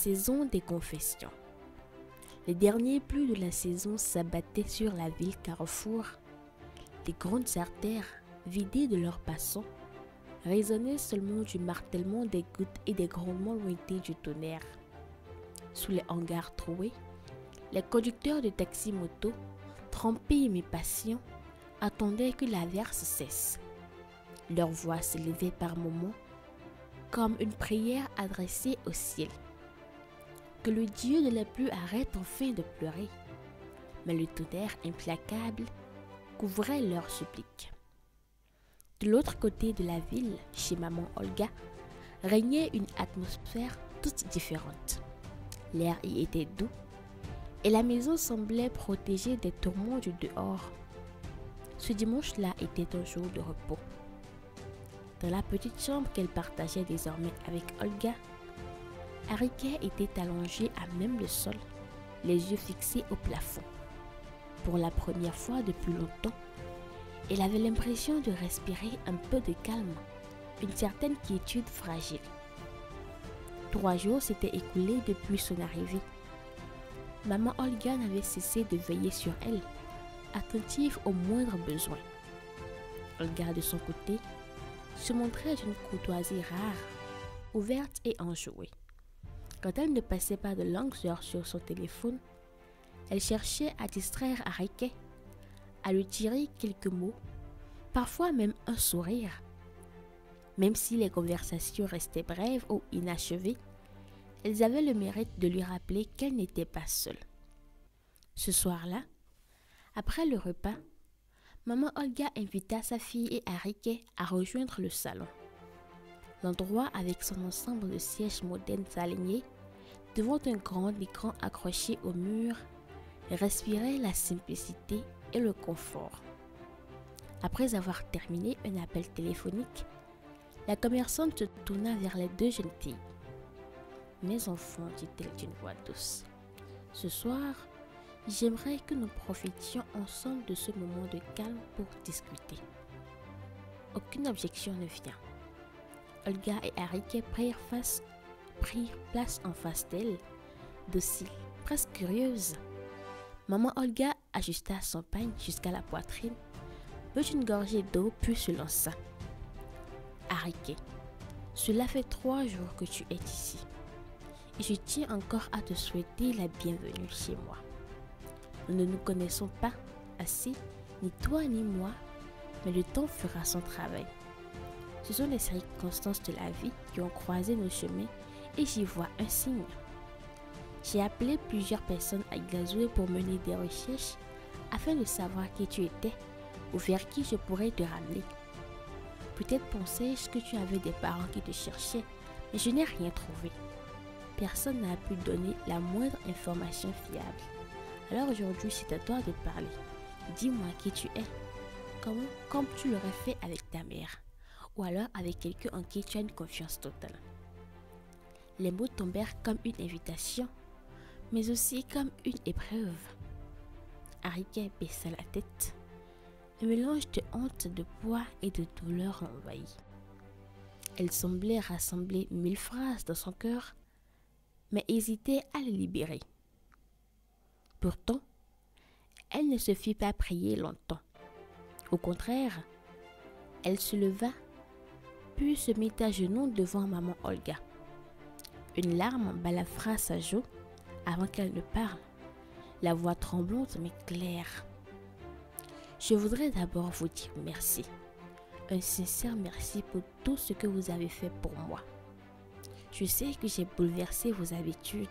saison des confessions. Les derniers pluies de la saison s'abattaient sur la ville Carrefour. Les grandes artères, vidées de leurs passants, résonnaient seulement du martèlement des gouttes et des grondements lointains du tonnerre. Sous les hangars troués, les conducteurs de taxi-moto, trempés mais patients, attendaient que l'averse cesse. Leur voix s'élevait par moments comme une prière adressée au ciel. Que le Dieu de la pluie arrête enfin de pleurer. Mais le tonnerre implacable couvrait leurs suppliques. De l'autre côté de la ville, chez maman Olga, régnait une atmosphère toute différente. L'air y était doux et la maison semblait protégée des tourments du dehors. Ce dimanche-là était un jour de repos. Dans la petite chambre qu'elle partageait désormais avec Olga, Ariké était allongé à même le sol, les yeux fixés au plafond. Pour la première fois depuis longtemps, elle avait l'impression de respirer un peu de calme, une certaine quiétude fragile. 3 jours s'étaient écoulés depuis son arrivée. Maman Olga n'avait cessé de veiller sur elle, attentive aux moindres besoins. Olga, de son côté, se montrait d'une courtoisie rare, ouverte et enjouée. Quand elle ne passait pas de longues heures sur son téléphone, elle cherchait à distraire Ariké, à lui tirer quelques mots, parfois même un sourire. Même si les conversations restaient brèves ou inachevées, elles avaient le mérite de lui rappeler qu'elle n'était pas seule. Ce soir-là, après le repas, maman Olga invita sa fille et Ariké à rejoindre le salon. L'endroit, avec son ensemble de sièges modernes alignés, devant un grand écran accroché au mur, respirait la simplicité et le confort. Après avoir terminé un appel téléphonique, la commerçante se tourna vers les 2 jeunes filles. « Mes enfants, dit-elle d'une voix douce, ce soir, j'aimerais que nous profitions ensemble de ce moment de calme pour discuter. » Aucune objection ne vient. Olga et Ariké prirent place en face d'elle, dociles, presque curieuses. Maman Olga ajusta son pagne jusqu'à la poitrine, but une gorgée d'eau puis se lança. « Ariké, cela fait 3 jours que tu es ici, et je tiens encore à te souhaiter la bienvenue chez moi. Nous ne nous connaissons pas assez, ni toi ni moi, mais le temps fera son travail. Ce sont les circonstances de la vie qui ont croisé nos chemins et j'y vois un signe. J'ai appelé plusieurs personnes à Gazoué pour mener des recherches afin de savoir qui tu étais ou vers qui je pourrais te ramener. Peut-être pensais-je que tu avais des parents qui te cherchaient, mais je n'ai rien trouvé. Personne n'a pu donner la moindre information fiable. Alors aujourd'hui, c'est à toi de parler. Dis-moi qui tu es, comme tu l'aurais fait avec ta mère, ou alors avec quelqu'un en qui tu as une confiance totale. » Les mots tombèrent comme une invitation, mais aussi comme une épreuve. Ariké baissa la tête. Un mélange de honte, de poids et de douleur l'envahit. Elle semblait rassembler 1000 phrases dans son cœur, mais hésitait à les libérer. Pourtant, elle ne se fit pas prier longtemps. Au contraire, elle se leva, puis se mit à genoux devant maman Olga. Une larme balafra sa joue avant qu'elle ne parle, la voix tremblante mais claire. « Je voudrais d'abord vous dire merci, un sincère merci pour tout ce que vous avez fait pour moi. Je sais que j'ai bouleversé vos habitudes.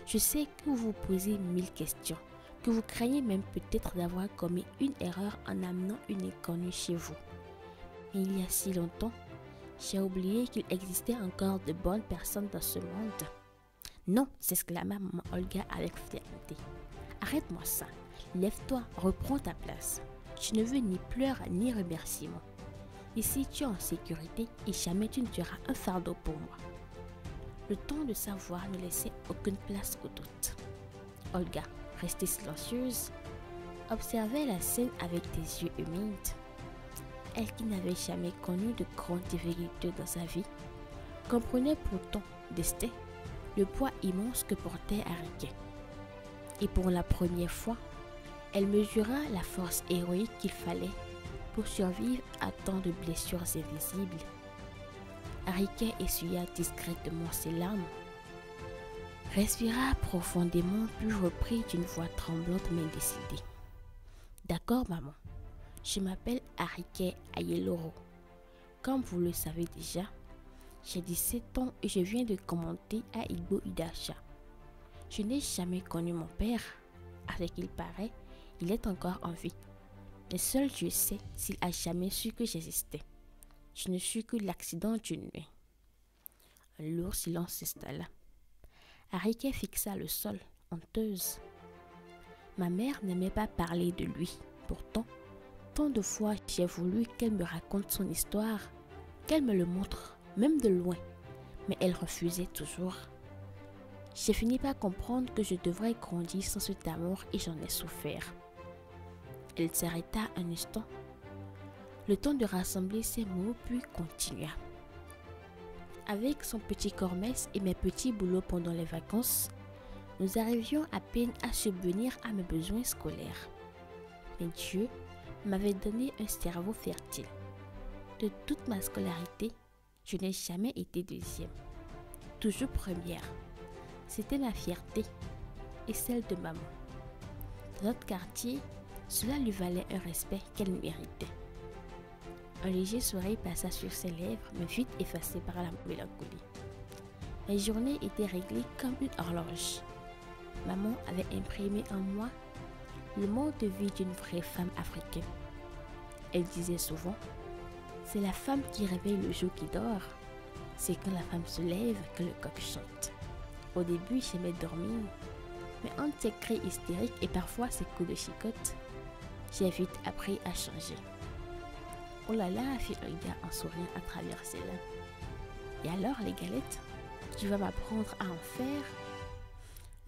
Je sais que vous vous posez 1000 questions, que vous craignez même peut-être d'avoir commis une erreur en amenant une inconnue chez vous. Mais il y a si longtemps, j'ai oublié qu'il existait encore de bonnes personnes dans ce monde. »« Non !» s'exclama maman Olga avec fierté. « Arrête-moi ça. Lève-toi, reprends ta place. Je ne veux ni pleurs ni remerciements. Ici, tu es en sécurité et jamais tu ne seras un fardeau pour moi. » Le ton de sa voix ne laissait aucune place au doute. Olga, restée silencieuse, observait la scène avec des yeux humides. Elle qui n'avait jamais connu de grandes difficultés dans sa vie, comprenait pourtant destin le poids immense que portait Ariké. Et pour la première fois, elle mesura la force héroïque qu'il fallait pour survivre à tant de blessures invisibles. Ariké essuya discrètement ses larmes, respira profondément puis reprit d'une voix tremblante mais décidée. D'accord maman, je m'appelle Ariké Ayeloro. Comme vous le savez déjà, j'ai 17 ans et je viens de commenter à Igbo Idacha. Je n'ai jamais connu mon père. À ce qu'il paraît, il est encore en vie. Mais seul Dieu sait s'il a jamais su que j'existais. Je ne suis que l'accident d'une nuit. Un lourd silence s'installa. Ariké fixa le sol, honteuse. Ma mère n'aimait pas parler de lui. Pourtant, tant de fois j'ai voulu qu'elle me raconte son histoire, qu'elle me le montre, même de loin. Mais elle refusait toujours. J'ai fini par comprendre que je devrais grandir sans cet amour et j'en ai souffert. Elle s'arrêta un instant, le temps de rassembler ses mots, puis continua. Avec son petit corps-messe et mes petits boulots pendant les vacances, nous arrivions à peine à subvenir à mes besoins scolaires. Mais Dieu m'avait donné un cerveau fertile. De toute ma scolarité, je n'ai jamais été deuxième, toujours première. C'était ma fierté et celle de maman. Dans notre quartier, cela lui valait un respect qu'elle méritait. Un léger sourire passa sur ses lèvres, mais vite effacé par la mélancolie. Mes journées étaient réglées comme une horloge. Maman avait imprimé en moi le mode de vie d'une vraie femme africaine. Elle disait souvent, c'est la femme qui réveille le jour qui dort. C'est quand la femme se lève que le coq chante. Au début, j'aimais dormir, mais entre ses cris hystériques et parfois ses coups de chicotte, j'ai vite appris à changer. Oh là là, fit Olga en souriant à travers ses lèvres. Et alors, les galettes, tu vas m'apprendre à en faire?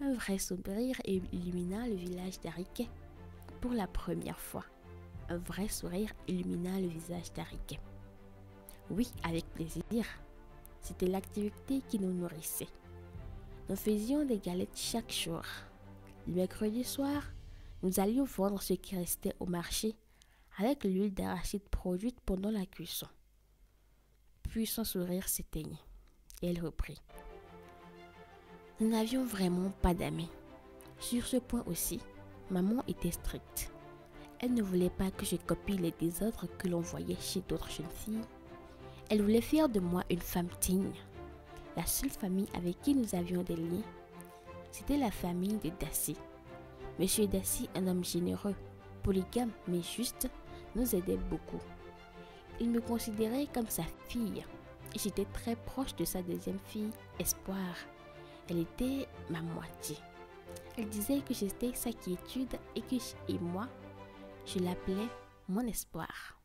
Un vrai sourire illumina le village d'Ariké. Pour la première fois, un vrai sourire illumina le visage d'Ariké. Oui, avec plaisir. C'était l'activité qui nous nourrissait. Nous faisions des galettes chaque jour. Le mercredi soir, nous allions vendre ce qui restait au marché avec l'huile d'arachide produite pendant la cuisson. Puis son sourire s'éteignit et elle reprit. Nous n'avions vraiment pas d'amis. Sur ce point aussi, maman était stricte. Elle ne voulait pas que je copie les désordres que l'on voyait chez d'autres jeunes filles. Elle voulait faire de moi une femme digne. La seule famille avec qui nous avions des liens, c'était la famille de Dassy. Monsieur Dassy, un homme généreux, polygame mais juste, nous aidait beaucoup. Il me considérait comme sa fille et j'étais très proche de sa deuxième fille, Espoir. Elle était ma moitié. Elle disait que j'étais sa quiétude et moi, je l'appelais mon espoir.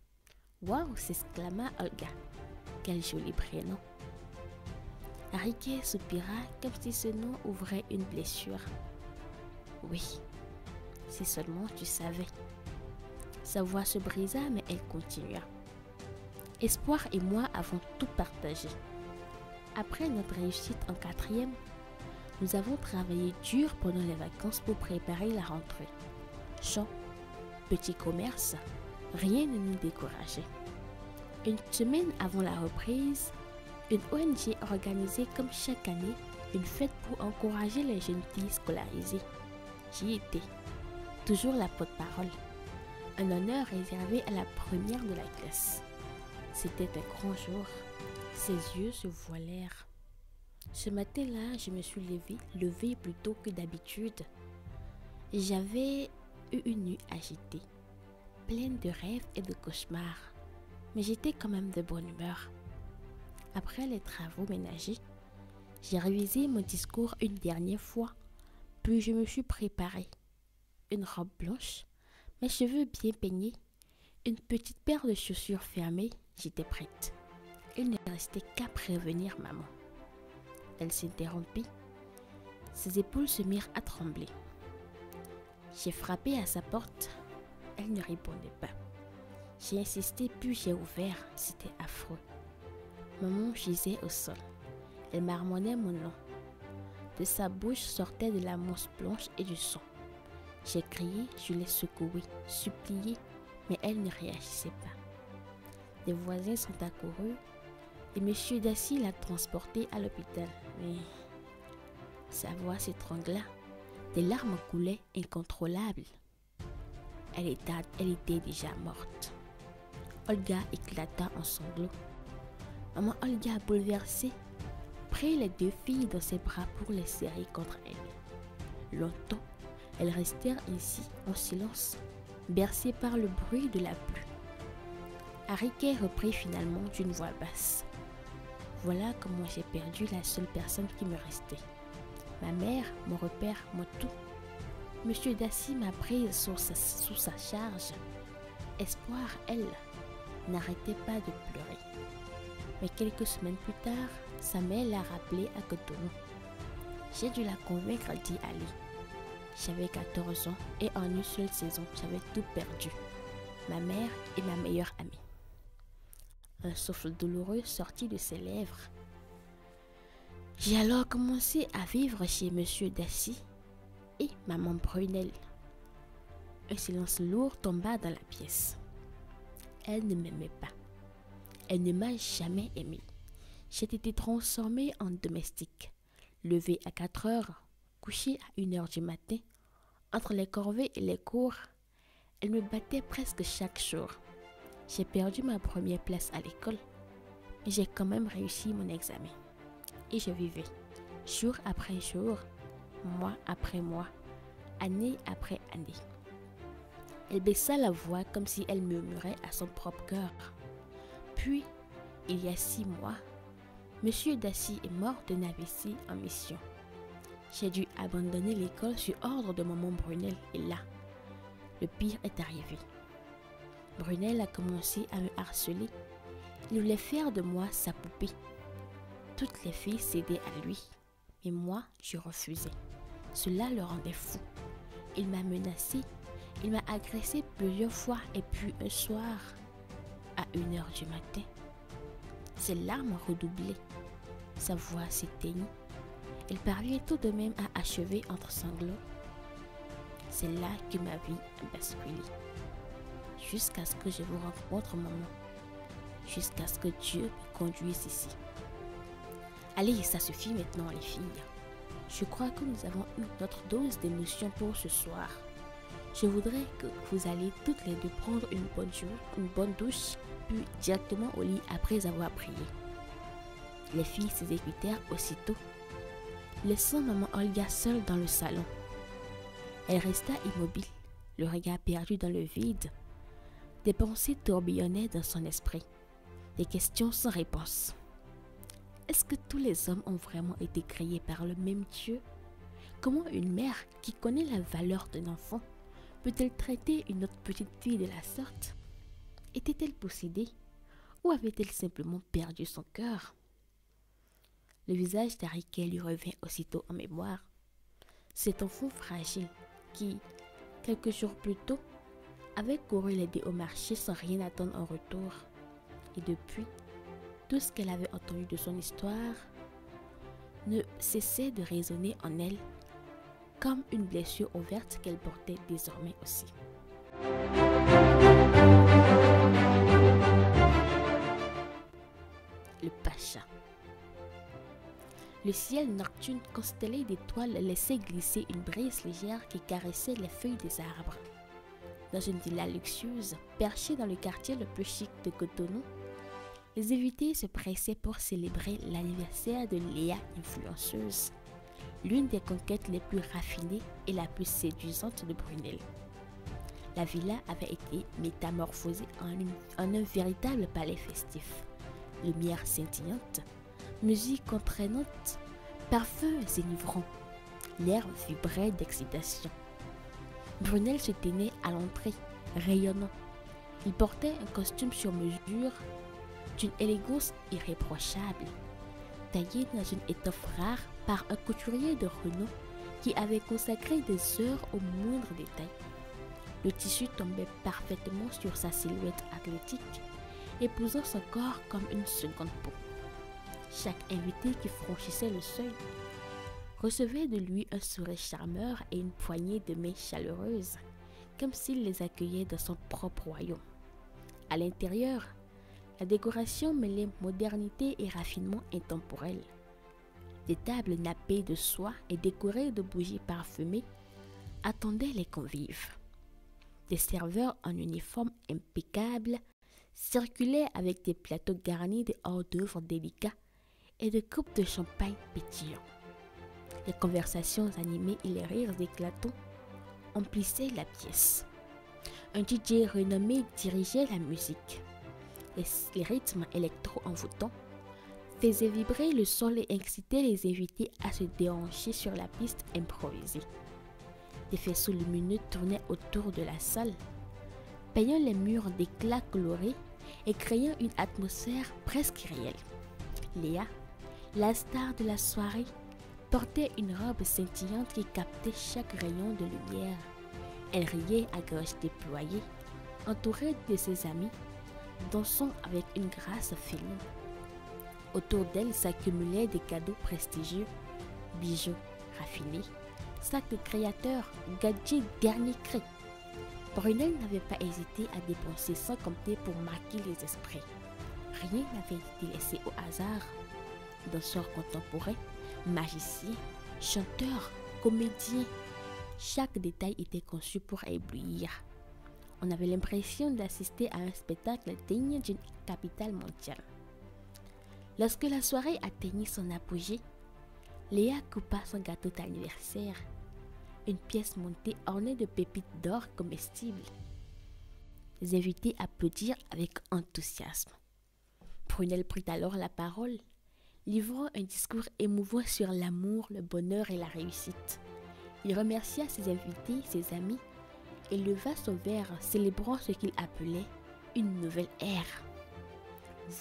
Waouh, s'exclama Olga. Quel joli prénom. Ariké soupira comme si ce nom ouvrait une blessure. Oui, si seulement tu savais. Sa voix se brisa, mais elle continua. Espoir et moi avons tout partagé. Après notre réussite en 4e, nous avons travaillé dur pendant les vacances pour préparer la rentrée. Champs, petits commerces, rien ne nous décourageait. Une semaine avant la reprise, une ONG organisait comme chaque année une fête pour encourager les jeunes filles scolarisées. J'y étais, toujours la porte-parole. Un honneur réservé à la première de la classe. C'était un grand jour. Ses yeux se voilèrent. Ce matin-là, je me suis levée plus tôt que d'habitude. J'avais eu une nuit agitée, pleine de rêves et de cauchemars. Mais j'étais quand même de bonne humeur. Après les travaux ménagers, j'ai révisé mon discours une dernière fois, puis je me suis préparée. Une robe blanche, mes cheveux bien peignés, une petite paire de chaussures fermées, j'étais prête. Il ne restait qu'à prévenir maman. Elle s'interrompit. Ses épaules se mirent à trembler. J'ai frappé à sa porte. Elle ne répondait pas. J'ai insisté puis j'ai ouvert. C'était affreux. Maman gisait au sol. Elle marmonnait mon nom. De sa bouche sortait de la mousse blanche et du sang. J'ai crié, je l'ai secouée, supplié, mais elle ne réagissait pas. Les voisins sont accourus et M. Dassy l'a transportée à l'hôpital. Mais sa voix s'étrangla, des larmes coulaient incontrôlables. Elle était déjà morte. Olga éclata en sanglots. Maman Olga, bouleversée, prit les deux filles dans ses bras pour les serrer contre elle. Longtemps, elles restèrent ainsi, en silence, bercées par le bruit de la pluie. Harriquet reprit finalement d'une voix basse. Voilà comment j'ai perdu la seule personne qui me restait. Ma mère, mon repère, mon tout. Monsieur Dassy m'a prise sous sa charge. Espoir, elle, n'arrêtait pas de pleurer. Mais quelques semaines plus tard, sa mère l'a rappelée à Cotonou. J'ai dû la convaincre d'y aller. J'avais 14 ans et en une seule saison, j'avais tout perdu. Ma mère et ma meilleure amie. Un souffle douloureux sortit de ses lèvres. J'ai alors commencé à vivre chez Monsieur Dassy et maman Brunel. Un silence lourd tomba dans la pièce. Elle ne m'aimait pas. Elle ne m'a jamais aimée. J'ai été transformée en domestique. Levée à 4 heures, couchée à 1 heure du matin, entre les corvées et les cours, elle me battait presque chaque jour. J'ai perdu ma première place à l'école, mais j'ai quand même réussi mon examen. Et je vivais, jour après jour, mois après mois, année après année. Elle baissa la voix comme si elle murmurait à son propre cœur. Puis, il y a 6 mois, Monsieur Dassy est mort d'un AVC en mission. J'ai dû abandonner l'école sur ordre de maman Brunel et là, le pire est arrivé. Brunel a commencé à me harceler. Il voulait faire de moi sa poupée. Toutes les filles cédaient à lui, mais moi, je refusais. Cela le rendait fou. Il m'a menacé, il m'a agressé plusieurs fois et puis un soir, à 1 heure du matin, ses larmes redoublaient. Sa voix s'éteignit. Elle parvient tout de même à achever entre sanglots. C'est là que ma vie a basculé. Jusqu'à ce que je vous rencontre, maman. Jusqu'à ce que Dieu me conduise ici. Allez, ça suffit maintenant, les filles. Je crois que nous avons eu notre dose d'émotion pour ce soir. Je voudrais que vous alliez toutes les deux prendre une bonne douche, puis directement au lit après avoir prié. Les filles s'exécutèrent aussitôt, laissant maman Olga seule dans le salon. Elle resta immobile, le regard perdu dans le vide. Des pensées tourbillonnaient dans son esprit, des questions sans réponse. Est-ce que tous les hommes ont vraiment été créés par le même Dieu? Comment une mère qui connaît la valeur d'un enfant peut-elle traiter une autre petite fille de la sorte? Était-elle possédée ou avait-elle simplement perdu son cœur? Le visage d'Harriquet lui revint aussitôt en mémoire. Cet enfant fragile qui, quelques jours plus tôt, avait couru l'aider au marché sans rien attendre en retour. Et depuis, tout ce qu'elle avait entendu de son histoire ne cessait de résonner en elle, comme une blessure ouverte qu'elle portait désormais aussi. Le Pacha. Le ciel nocturne constellé d'étoiles laissait glisser une brise légère qui caressait les feuilles des arbres. Dans une villa luxueuse, perchée dans le quartier le plus chic de Cotonou, les invités se pressaient pour célébrer l'anniversaire de Léa influenceuse, l'une des conquêtes les plus raffinées et la plus séduisante de Brunel. La villa avait été métamorphosée en un véritable palais festif. Lumière scintillante, musique entraînante, parfums enivrants. L'air vibrait d'excitation. Brunel se tenait à l'entrée, rayonnant. Il portait un costume sur mesure, d'une élégance irréprochable, taillé dans une étoffe rare par un couturier de renom qui avait consacré des heures aux moindres détails. Le tissu tombait parfaitement sur sa silhouette athlétique, épousant son corps comme une seconde peau. Chaque invité qui franchissait le seuil recevaient de lui un sourire charmeur et une poignée de mains chaleureuses, comme s'il les accueillait dans son propre royaume. À l'intérieur, la décoration mêlait modernité et raffinement intemporel. Des tables nappées de soie et décorées de bougies parfumées attendaient les convives. Des serveurs en uniforme impeccable circulaient avec des plateaux garnis de hors-d'œuvre délicats et de coupes de champagne pétillants. Les conversations animées et les rires éclatants emplissaient la pièce. Un DJ renommé dirigeait la musique. Les rythmes électro-envoûtants faisaient vibrer le sol et incitaient les invités à se déhancher sur la piste improvisée. Des faisceaux lumineux tournaient autour de la salle, peignant les murs d'éclats colorés et créant une atmosphère presque réelle. Léa, la star de la soirée, portait une robe scintillante qui captait chaque rayon de lumière. Elle riait à gorge déployée, entourée de ses amis, dansant avec une grâce féline. Autour d'elle s'accumulaient des cadeaux prestigieux, bijoux raffinés, sacs de créateurs, gadgets dernier cri. Brunel n'avait pas hésité à dépenser sans compter pour marquer les esprits. Rien n'avait été laissé au hasard. Danseurs contemporains, magiciens, chanteurs, comédiens, chaque détail était conçu pour éblouir. On avait l'impression d'assister à un spectacle digne d'une capitale mondiale. Lorsque la soirée atteignit son apogée, Léa coupa son gâteau d'anniversaire, une pièce montée ornée de pépites d'or comestibles. Les invités applaudirent avec enthousiasme. Brunel prit alors la parole, livrant un discours émouvant sur l'amour, le bonheur et la réussite. Il remercia ses invités, ses amis, et leva son verre, célébrant ce qu'il appelait une nouvelle ère.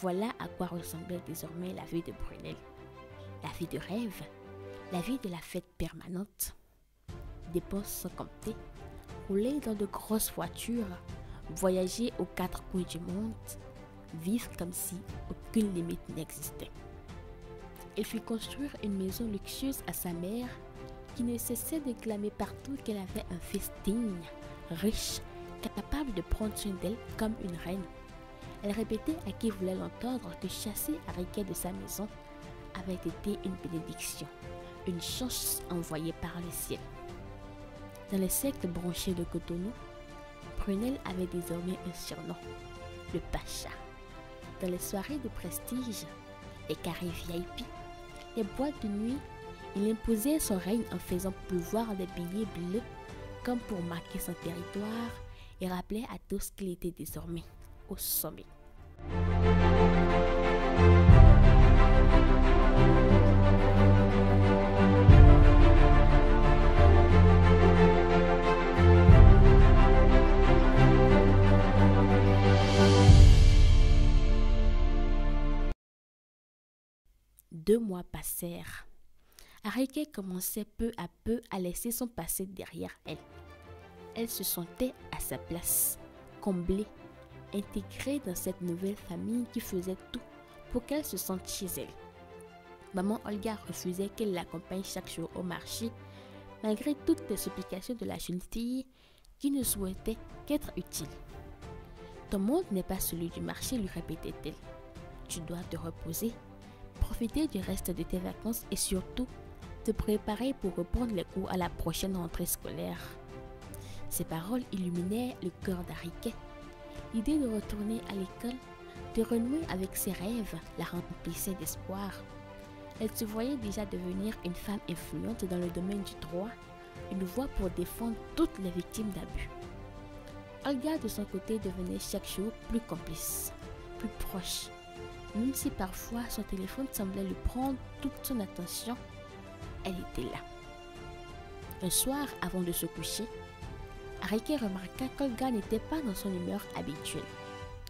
Voilà à quoi ressemblait désormais la vie de Brunel. La vie de rêve, la vie de la fête permanente. Dépenses sans compter, rouler dans de grosses voitures, voyager aux quatre coins du monde, vivre comme si aucune limite n'existait. Il fit construire une maison luxueuse à sa mère, qui ne cessait de clamer partout qu'elle avait un fils digne, riche, capable de prendre soin d'elle comme une reine. Elle répétait à qui voulait l'entendre que chasser Riquet de sa maison avait été une bénédiction, une chance envoyée par le ciel. Dans les sectes branchés de Cotonou, Brunel avait désormais un surnom, le Pacha. Dans les soirées de prestige, les carrés VIP, les boîtes de nuit, il imposait son règne en faisant pleuvoir des billets bleus comme pour marquer son territoire et rappeler à tous qu'il était désormais au sommet. Deux mois passèrent. Riquet commençait peu à peu à laisser son passé derrière elle. Elle se sentait à sa place, comblée, intégrée dans cette nouvelle famille qui faisait tout pour qu'elle se sente chez elle. Maman Olga refusait qu'elle l'accompagne chaque jour au marché, malgré toutes les supplications de la jeune fille qui ne souhaitait qu'être utile. « Ton monde n'est pas celui du marché, lui répétait-elle. Tu dois te reposer, profiter du reste de tes vacances et surtout te préparer pour reprendre les cours à la prochaine rentrée scolaire. » Ces paroles illuminaient le cœur d'Riquet. L'idée de retourner à l'école, de renouer avec ses rêves, la remplissait d'espoir. Elle se voyait déjà devenir une femme influente dans le domaine du droit, une voix pour défendre toutes les victimes d'abus. Olga, de son côté, devenait chaque jour plus complice, plus proche. Même si parfois son téléphone semblait lui prendre toute son attention, elle était là. Un soir, avant de se coucher, Riquet remarqua qu'Olga n'était pas dans son humeur habituelle.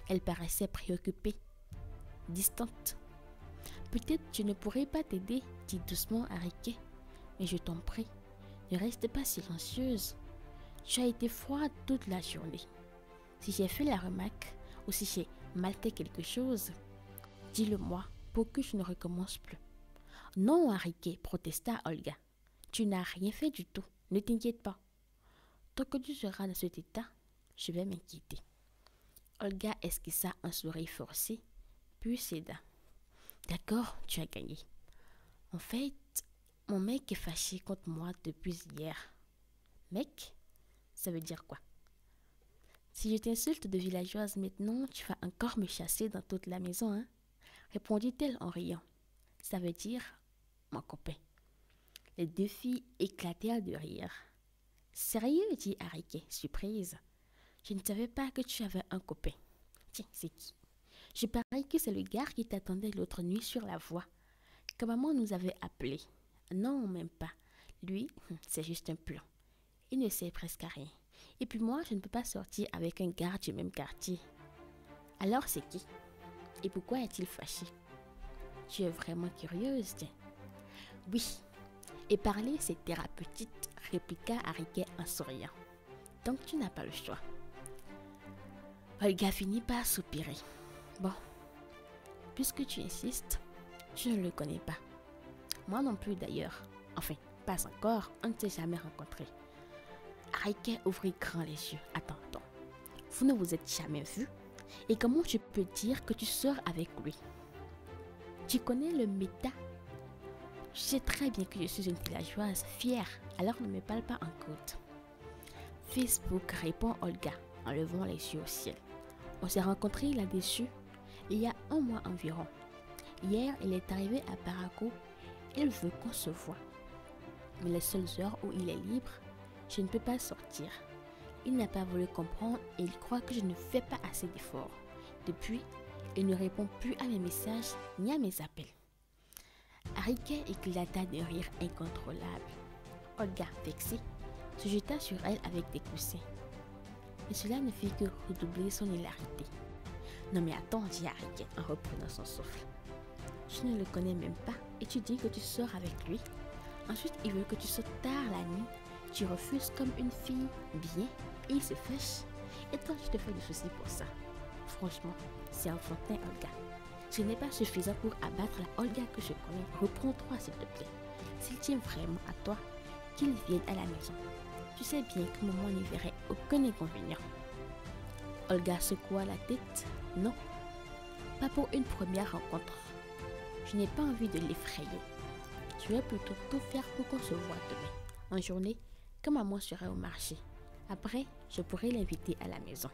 Elle paraissait préoccupée, distante. « Peut-être je ne pourrai pas t'aider, dit doucement Riquet, mais je t'en prie, ne reste pas silencieuse. Tu as été froide toute la journée. Si j'ai fait la remarque ou si j'ai mal fait quelque chose, dis-le-moi pour que je ne recommence plus. » « Non, Riquet, protesta Olga. Tu n'as rien fait du tout. Ne t'inquiète pas. Tant que tu seras dans cet état, je vais m'inquiéter. Olga esquissa un sourire forcé, puis céda. D'accord, tu as gagné. En fait, mon mec est fâché contre moi depuis hier. Mec? Ça veut dire quoi? Si je t'insulte de villageoise maintenant, tu vas encore me chasser dans toute la maison, hein? Répondit-elle en riant. Ça veut dire mon copain. Les deux filles éclatèrent de rire. Sérieux, dit Ariké, surprise. Je ne savais pas que tu avais un copain. Tiens, c'est qui? Je parie que c'est le gars qui t'attendait l'autre nuit sur la voie. Que maman nous avait appelé. Non, même pas. Lui, c'est juste un plan. Il ne sait presque rien. Et puis moi, je ne peux pas sortir avec un gars du même quartier. Alors c'est qui? Et pourquoi est-il fâché? Tu es vraiment curieuse, tiens. Oui. Et parler, c'est thérapeutique, répliqua Ariké en souriant. Donc tu n'as pas le choix. Olga finit par soupirer. Bon, puisque tu insistes, je ne le connais pas. Moi non plus d'ailleurs. Enfin, pas encore, on ne s'est jamais rencontrés. Ariké ouvrit grand les yeux. Attends. Vous ne vous êtes jamais vus? Et comment tu peux dire que tu sors avec lui? Tu connais le méta? Je sais très bien que je suis une villageoise fière, alors ne me parle pas en code. Facebook, répond Olga en levant les yeux au ciel. On s'est rencontrés là-dessus il y a un mois environ. Hier, il est arrivé à Paraco. Il veut qu'on se voie. Mais les seules heures où il est libre, je ne peux pas sortir. Il n'a pas voulu comprendre et il croit que je ne fais pas assez d'efforts. Depuis, il ne répond plus à mes messages ni à mes appels. Ariké éclata de rire incontrôlable. Olga, vexée, se jeta sur elle avec des coussins. Et cela ne fit que redoubler son hilarité. Non mais attends, dit Ariké en reprenant son souffle. Je ne le connais même pas et tu dis que tu sors avec lui. Ensuite, il veut que tu sortes tard la nuit. Tu refuses comme une fille, bien, et il se fâche. Et toi, tu te fais des soucis pour ça. Franchement, c'est enfantin, Olga. Ce n'est pas suffisant pour abattre la Olga que je connais. Reprends-toi, s'il te plaît. S'il tient vraiment à toi, qu'il vienne à la maison. Tu sais bien que maman n'y verrait aucun inconvénient. Olga secoua la tête. Non, pas pour une première rencontre. Je n'ai pas envie de l'effrayer. Je vais plutôt tout faire pour qu'on se voit demain, en journée, quand maman sera au marché. Après, je pourrai l'inviter à la maison.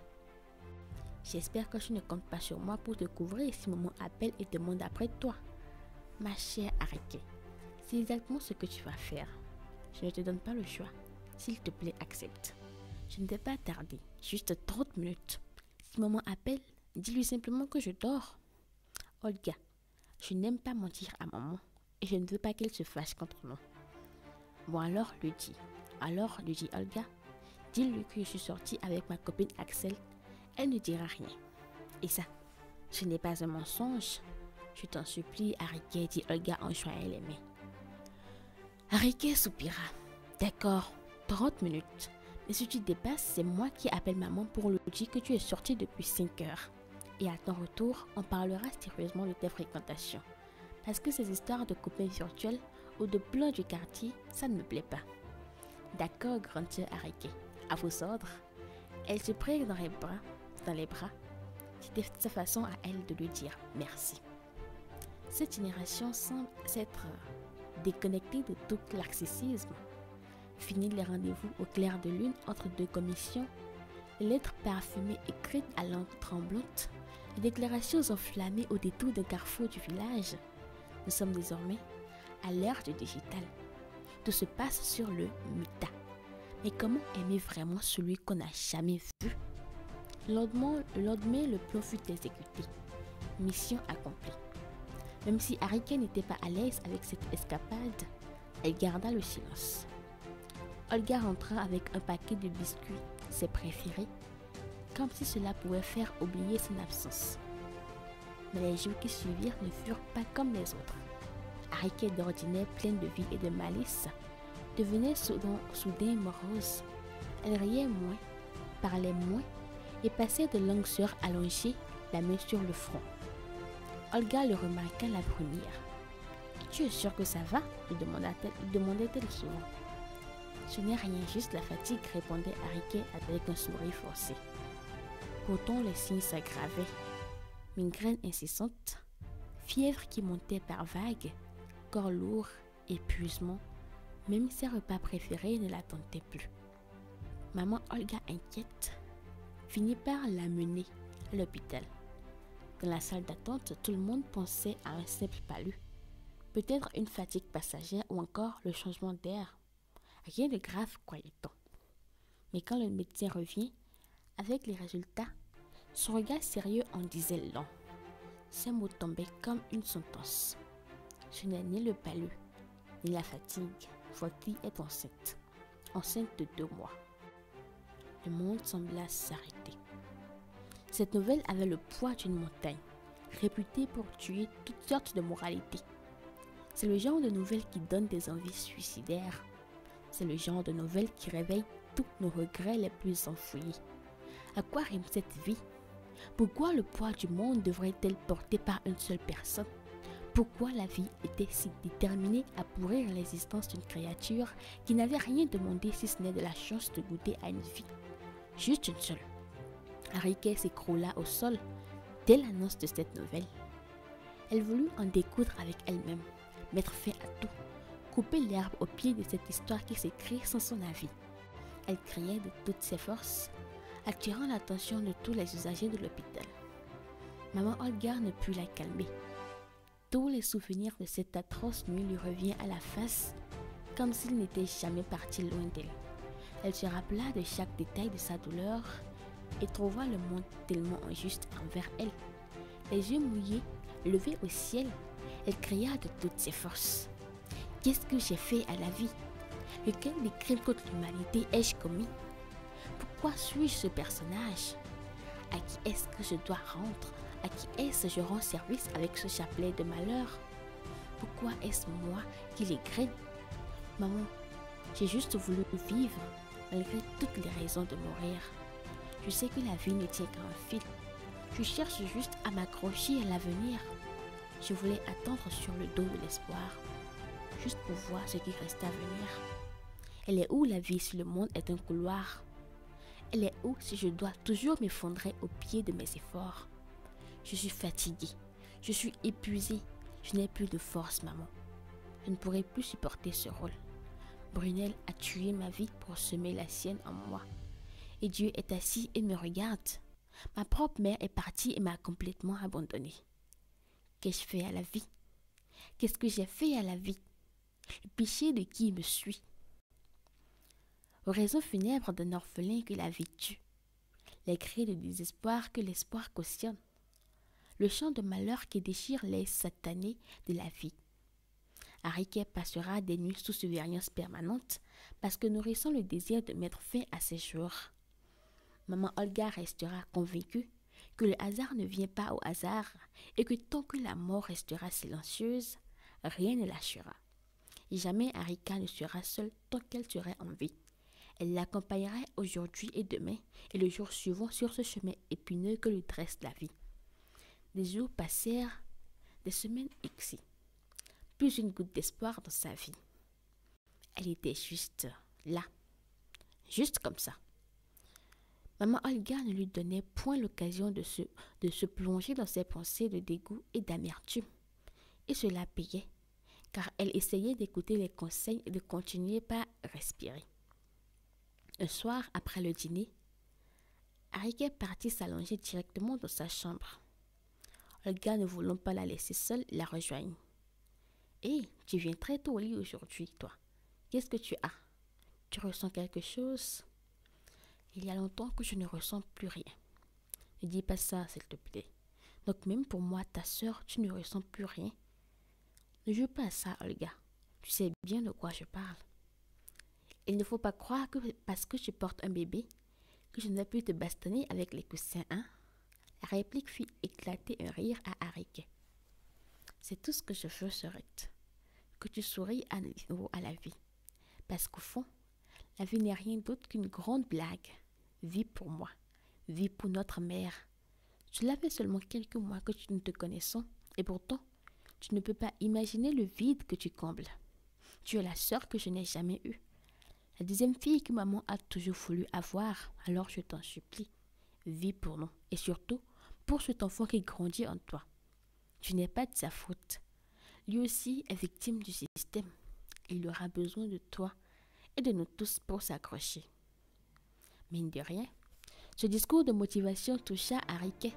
J'espère que tu ne comptes pas sur moi pour te couvrir si maman appelle et demande après toi. Ma chère Ariké, c'est exactement ce que tu vas faire. Je ne te donne pas le choix. S'il te plaît, accepte. Je ne vais pas tarder, juste 30 minutes. Si maman appelle, dis-lui simplement que je dors. Olga, je n'aime pas mentir à maman et je ne veux pas qu'elle se fâche contre nous. Bon alors, lui dit Olga, dis-lui que je suis sortie avec ma copine Axel. Elle ne dira rien. Et ça, ce n'est pas un mensonge. Je t'en supplie, Ariké, dit Olga en joignant les mains. Ariké soupira. D'accord, 30 minutes. Mais si tu dépasses, c'est moi qui appelle maman pour lui dire que tu es sortie depuis 5 heures. Et à ton retour, on parlera sérieusement de tes fréquentations. Parce que ces histoires de copains virtuels ou de plans du quartier, ça ne me plaît pas. D'accord, grande sœur Ariké. À vos ordres. Elle se prit dans les bras. C'était sa façon à elle de lui dire merci. Cette génération semble s'être déconnectée de tout narcissisme. Fini les rendez-vous au clair de lune entre deux commissions, les lettres parfumées écrites à langue tremblante, les déclarations enflammées au détour d'un carrefour du village. Nous sommes désormais à l'ère du digital. Tout se passe sur le méta. Mais comment aimer vraiment celui qu'on n'a jamais vu? Le lendemain, le plan fut exécuté. Mission accomplie. Même si Ariké n'était pas à l'aise avec cette escapade, elle garda le silence. Olga rentra avec un paquet de biscuits, ses préférés, comme si cela pouvait faire oublier son absence. Mais les jours qui suivirent ne furent pas comme les autres. Ariké, d'ordinaire pleine de vie et de malice, devenait soudain morose. Elle riait moins, parlait moins et passait de longues heures allongées, la main sur le front. Olga le remarqua la première. Tu es sûre que ça va lui demandait-elle souvent. Ce n'est rien, juste la fatigue, répondait Riquet avec un sourire forcé. Pourtant, les signes s'aggravaient. Migraine incessante, fièvre qui montait par vagues, corps lourd, épuisement, même ses repas préférés ne la tentaient plus. Maman Olga, inquiète, finit par la mener à l'hôpital. Dans la salle d'attente, tout le monde pensait à un simple palu, peut-être une fatigue passagère ou encore le changement d'air. Rien de grave, croyait-on. Mais quand le médecin revient, avec les résultats, son regard sérieux en disait long. Ses mots tombaient comme une sentence. Ce n'est ni le palu, ni la fatigue. Votre fille est enceinte. Enceinte de 2 mois. Le monde sembla s'arrêter. Cette nouvelle avait le poids d'une montagne, réputée pour tuer toutes sortes de moralités. C'est le genre de nouvelle qui donne des envies suicidaires. C'est le genre de nouvelle qui réveille tous nos regrets les plus enfouis. À quoi rime cette vie? Pourquoi le poids du monde devrait-elle porter par une seule personne? Pourquoi la vie était si déterminée à pourrir l'existence d'une créature qui n'avait rien demandé si ce n'est de la chance de goûter à une vie? Juste une seule. Riquet s'écroula au sol dès l'annonce de cette nouvelle. Elle voulut en découdre avec elle-même, mettre fin à tout, couper l'herbe au pied de cette histoire qui s'écrit sans son avis. Elle criait de toutes ses forces, attirant l'attention de tous les usagers de l'hôpital. Maman Olga ne put la calmer. Tous les souvenirs de cette atroce nuit lui reviennent à la face, comme s'il n'était jamais parti loin d'elle. Elle se rappela de chaque détail de sa douleur et trouva le monde tellement injuste envers elle. Les yeux mouillés, levés au ciel, elle cria de toutes ses forces. « Qu'est-ce que j'ai fait à la vie? Lequel des crimes contre l'humanité ai-je commis? Pourquoi suis-je ce personnage? À qui est-ce que je dois rendre? À qui est-ce que je rends service avec ce chapelet de malheur? Pourquoi est-ce moi qui les graine? Maman, j'ai juste voulu vivre malgré toutes les raisons de mourir. Je sais que la vie ne tient qu'à un fil. Je cherche juste à m'accrocher à l'avenir. Je voulais attendre sur le dos de l'espoir, juste pour voir ce qui reste à venir. Elle est où la vie si le monde est un couloir? Elle est où si je dois toujours m'effondrer au pied de mes efforts? Je suis fatiguée, je suis épuisée, je n'ai plus de force, maman. Je ne pourrai plus supporter ce rôle. Brunel a tué ma vie pour semer la sienne en moi. Et Dieu est assis et me regarde. Ma propre mère est partie et m'a complètement abandonnée. Qu'ai-je fait à la vie? Qu'est-ce que j'ai fait à la vie? Le péché de qui me suit? Oraison funèbre d'un orphelin que la vie tue. Les cris de désespoir que l'espoir cautionne. Le chant de malheur qui déchire les satanés de la vie. Riquet passera des nuits sous surveillance permanente parce que nourrissant le désir de mettre fin à ses jours. Maman Olga restera convaincue que le hasard ne vient pas au hasard et que tant que la mort restera silencieuse, rien ne lâchera. Et jamais Arika ne sera seule tant qu'elle serait en vie. Elle l'accompagnerait aujourd'hui et demain et le jour suivant sur ce chemin épineux que lui dresse la vie. Des jours passèrent, des semaines exilées. Plus une goutte d'espoir dans sa vie. Elle était juste là, juste comme ça. Maman Olga ne lui donnait point l'occasion de se plonger dans ses pensées de dégoût et d'amertume. Et cela payait, car elle essayait d'écouter les conseils et de continuer par respirer. Un soir, après le dîner, Riquet partit s'allonger directement dans sa chambre. Olga, ne voulant pas la laisser seule, la rejoignit. « Hé, tu viens très tôt au lit aujourd'hui, toi. Qu'est-ce que tu as? Tu ressens quelque chose? » « Il y a longtemps que je ne ressens plus rien. » « Ne dis pas ça, s'il te plaît. Donc même pour moi, ta sœur, tu ne ressens plus rien. Ne joue pas à ça, Olga. Tu sais bien de quoi je parle. Il ne faut pas croire que parce que tu portes un bébé, que je n'ai pu te bastonner avec les coussins, hein? » La réplique fit éclater un rire à Riquet. « C'est tout ce que je veux, sœurette. Que tu souris à nouveau à la vie. Parce qu'au fond, la vie n'est rien d'autre qu'une grande blague. Vie pour moi, vie pour notre mère. Cela fait seulement quelques mois que nous te connaissons, et pourtant, Tu ne peux pas imaginer le vide que tu combles. Tu es la sœur que je n'ai jamais eue. La deuxième fille que maman a toujours voulu avoir, alors je t'en supplie, vis pour nous et surtout pour cet enfant qui grandit en toi. Tu n'es pas de sa faute. Lui aussi est victime du système. Il aura besoin de toi et de nous tous pour s'accrocher. Mine de rien, ce discours de motivation toucha Ariké.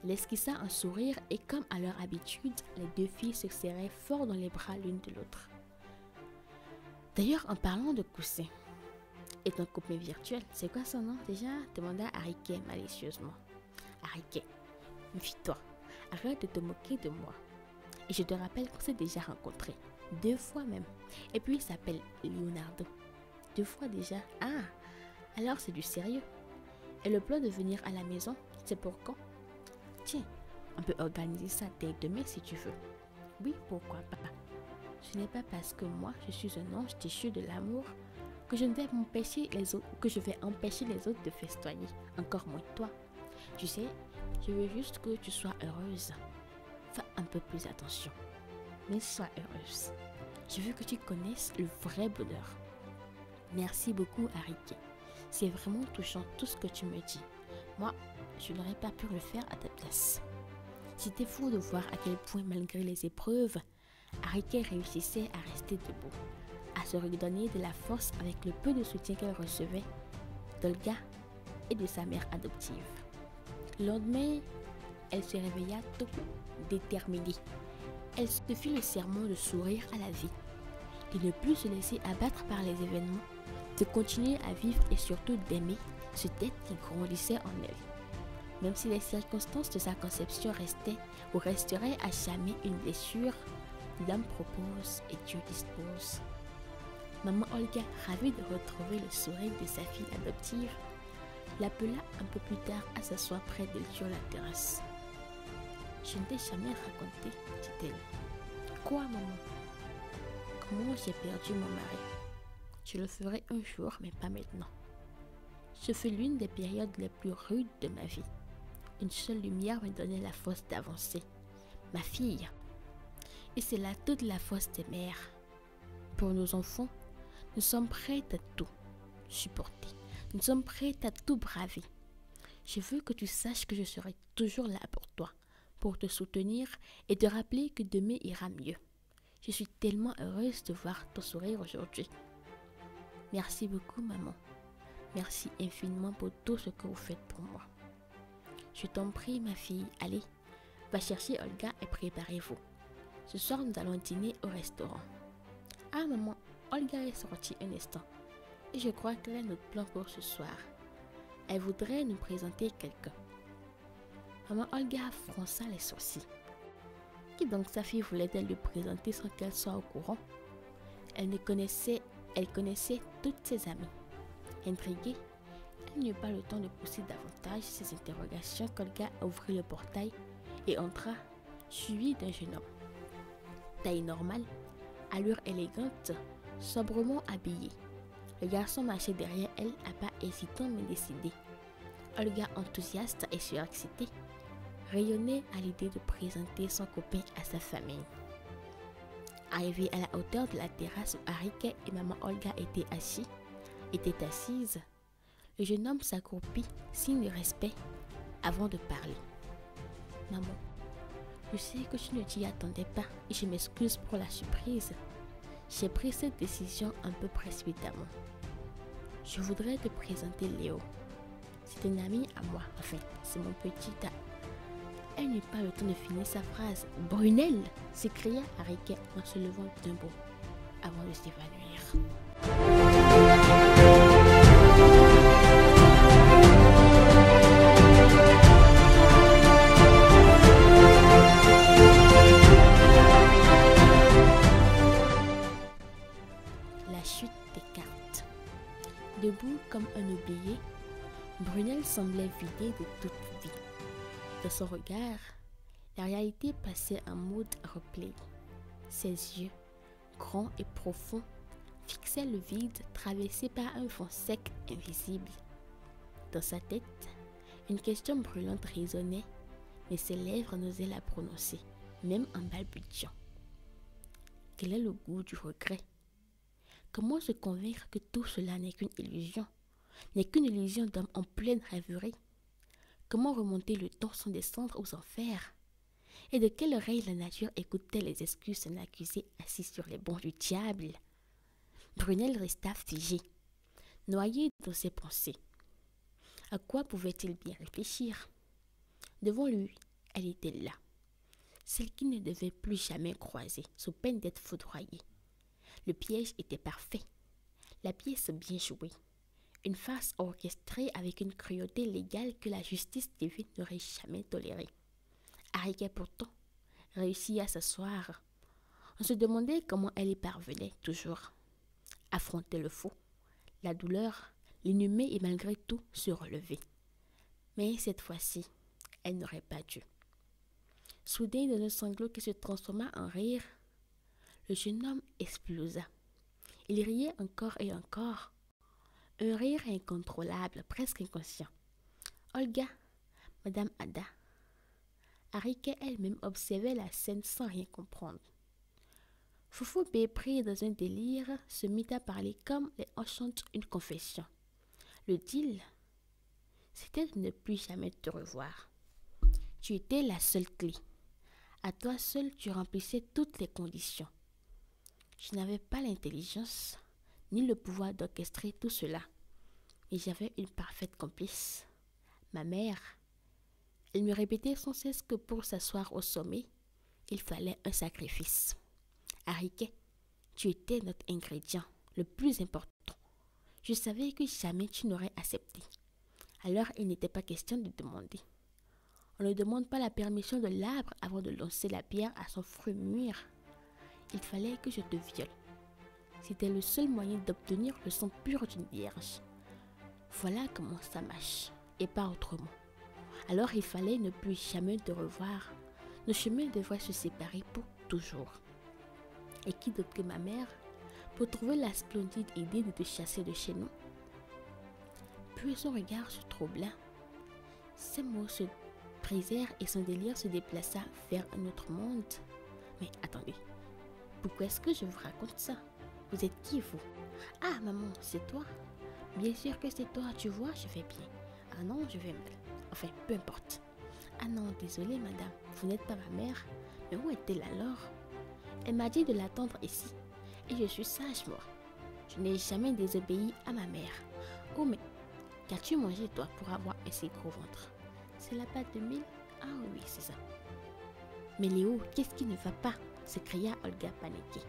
Il esquissa un sourire et comme à leur habitude, les deux filles se serraient fort dans les bras l'une de l'autre. D'ailleurs, en parlant de coussin et ton copain virtuel, c'est quoi son nom déjà? Demanda Ariké malicieusement. Ariké, méfie-toi, arrête de te moquer de moi. Et je te rappelle qu'on s'est déjà rencontrés, 2 fois même. Et puis il s'appelle Leonardo. 2 fois déjà. Ah, alors c'est du sérieux. Et le plan de venir à la maison, c'est pour quand? Tiens, on peut organiser ça dès demain si tu veux. Oui, pourquoi pas. Ce n'est pas parce que moi, je suis un ange déchu de l'amour que je vais empêcher les autres de festoyer, encore moins toi. Tu sais, je veux juste que tu sois heureuse. Fais un peu plus attention, mais sois heureuse. Je veux que tu connaisses le vrai bonheur. Merci beaucoup, Ariké. C'est vraiment touchant tout ce que tu me dis. Moi, je n'aurais pas pu le faire à ta place. C'était fou de voir à quel point, malgré les épreuves, Ariké réussissait à rester debout, à se redonner de la force avec le peu de soutien qu'elle recevait d'Olga et de sa mère adoptive. Le lendemain, elle se réveilla tôt, déterminée. Elle se fit le serment de sourire à la vie, de ne plus se laisser abattre par les événements, de continuer à vivre et surtout d'aimer ce être qui grandissait en elle. Même si les circonstances de sa conception restaient ou resteraient à jamais une blessure, l'homme propose et Dieu dispose. Maman Olga, ravie de retrouver le sourire de sa fille adoptive, l'appela un peu plus tard à s'asseoir près d'elle sur la terrasse. « Je ne t'ai jamais raconté, dit-elle. »« Quoi, maman ? Comment j'ai perdu mon mari ? Je le ferai un jour, mais pas maintenant. Ce fut l'une des périodes les plus rudes de ma vie. Une seule lumière me donnait la force d'avancer. Ma fille. Et c'est là toute la force des mères. Pour nos enfants, nous sommes prêts à tout supporter. Nous sommes prêts à tout braver. Je veux que tu saches que je serai toujours là pour toi, pour te soutenir et te rappeler que demain ira mieux. Je suis tellement heureuse de voir ton sourire aujourd'hui. Merci beaucoup, maman. Merci infiniment pour tout ce que vous faites pour moi. Je t'en prie, ma fille, allez, va chercher Olga et préparez-vous. Ce soir, nous allons dîner au restaurant. Ah, maman, Olga est sortie un instant. Et je crois qu'elle a notre plan pour ce soir. Elle voudrait nous présenter quelqu'un. Maman Olga fronça les sourcils. Qui donc sa fille voulait-elle lui présenter sans qu'elle soit au courant? Elle connaissait toutes ses amies. Intriguée, elle n'eut pas le temps de pousser davantage ses interrogations qu'Olga ouvrit le portail et entra, suivie d'un jeune homme. Taille normale, allure élégante, sobrement habillé. Le garçon marchait derrière elle à pas hésitants mais décidés. Olga, enthousiaste et surexcitée, rayonnait à l'idée de présenter son copain à sa famille. Arrivée à la hauteur de la terrasse où Ariké et maman Olga étaient assises, le jeune homme s'accroupit, signe de respect, avant de parler. « Maman, je sais que tu ne t'y attendais pas et je m'excuse pour la surprise. J'ai pris cette décision un peu précipitamment. Je voudrais te présenter Léo. C'est un ami à moi, enfin, c'est mon petit tas. » Elle n'eut pas le temps de finir sa phrase. « Brunel !» s'écria Ariké en se levant d'un bond, avant de s'évanouir. La chute des cartes. Debout comme un oublié, Brunel semblait vidé de toute vie. De son regard, la réalité passait en mode replay. Ses yeux, grands et profonds, fixaient le vide traversé par un fond sec invisible. Dans sa tête, une question brûlante résonnait, mais ses lèvres n'osaient la prononcer. même en balbutiant. Quel est le goût du regret? Comment se convaincre que tout cela n'est qu'une illusion, n'est qu'une illusion d'homme en pleine rêverie? Comment remonter le temps sans descendre aux enfers? Et de quelle oreille la nature écoutait les excuses d'un accusé assis sur les bancs du diable? Brunel resta figé, noyé dans ses pensées. À quoi pouvait-il bien réfléchir? Devant lui, elle était là, celle qui ne devait plus jamais croiser, sous peine d'être foudroyée. Le piège était parfait, la pièce bien jouée, une farce orchestrée avec une cruauté légale que la justice divine n'aurait jamais tolérée. Ariké pourtant réussit à s'asseoir. On se demandait comment elle y parvenait toujours. Affronter le faux, la douleur, l'inhumer et malgré tout se relever. Mais cette fois-ci, elle n'aurait pas dû. Soudain, dans un sanglot qui se transforma en rire, le jeune homme explosa. Il riait encore et encore. Un rire incontrôlable, presque inconscient. Olga, Madame Ada. Ariké elle-même observait la scène sans rien comprendre. Foufou B, pris dans un délire, se mit à parler comme les enchante une confession. Le deal, c'était de ne plus jamais te revoir. Tu étais la seule clé. À toi seul, tu remplissais toutes les conditions. Je n'avais pas l'intelligence, ni le pouvoir d'orchestrer tout cela. Mais j'avais une parfaite complice, ma mère. Elle me répétait sans cesse que pour s'asseoir au sommet, il fallait un sacrifice. Ariké, tu étais notre ingrédient, le plus important. Je savais que jamais tu n'aurais accepté. Alors il n'était pas question de demander. On ne demande pas la permission de l'arbre avant de lancer la pierre à son fruit mûr. Il fallait que je te viole. C'était le seul moyen d'obtenir le sang pur d'une vierge. Voilà comment ça marche, et pas autrement. Alors il fallait ne plus jamais te revoir. Nos chemins devraient se séparer pour toujours. Et qui d'autre que ma mère pour trouver la splendide idée de te chasser de chez nous? Puis son regard se troubla. Ses mots se brisèrent et son délire se déplaça vers un autre monde. Mais attendez, pourquoi est-ce que je vous raconte ça? Vous êtes qui, vous? Ah, maman, c'est toi? Bien sûr que c'est toi, tu vois, je vais bien. Ah non, je vais mal. Enfin, peu importe. Ah non, désolée, madame, vous n'êtes pas ma mère. Mais où est-elle alors? Elle m'a dit de l'attendre ici. Et je suis sage, moi. Je n'ai jamais désobéi à ma mère. Oh, mais qu'as-tu mangé, toi, pour avoir un si gros ventre? C'est la pâte de mil? Ah oui, c'est ça. Mais Léo, qu'est-ce qui ne va pas? S'écria Olga paniquée.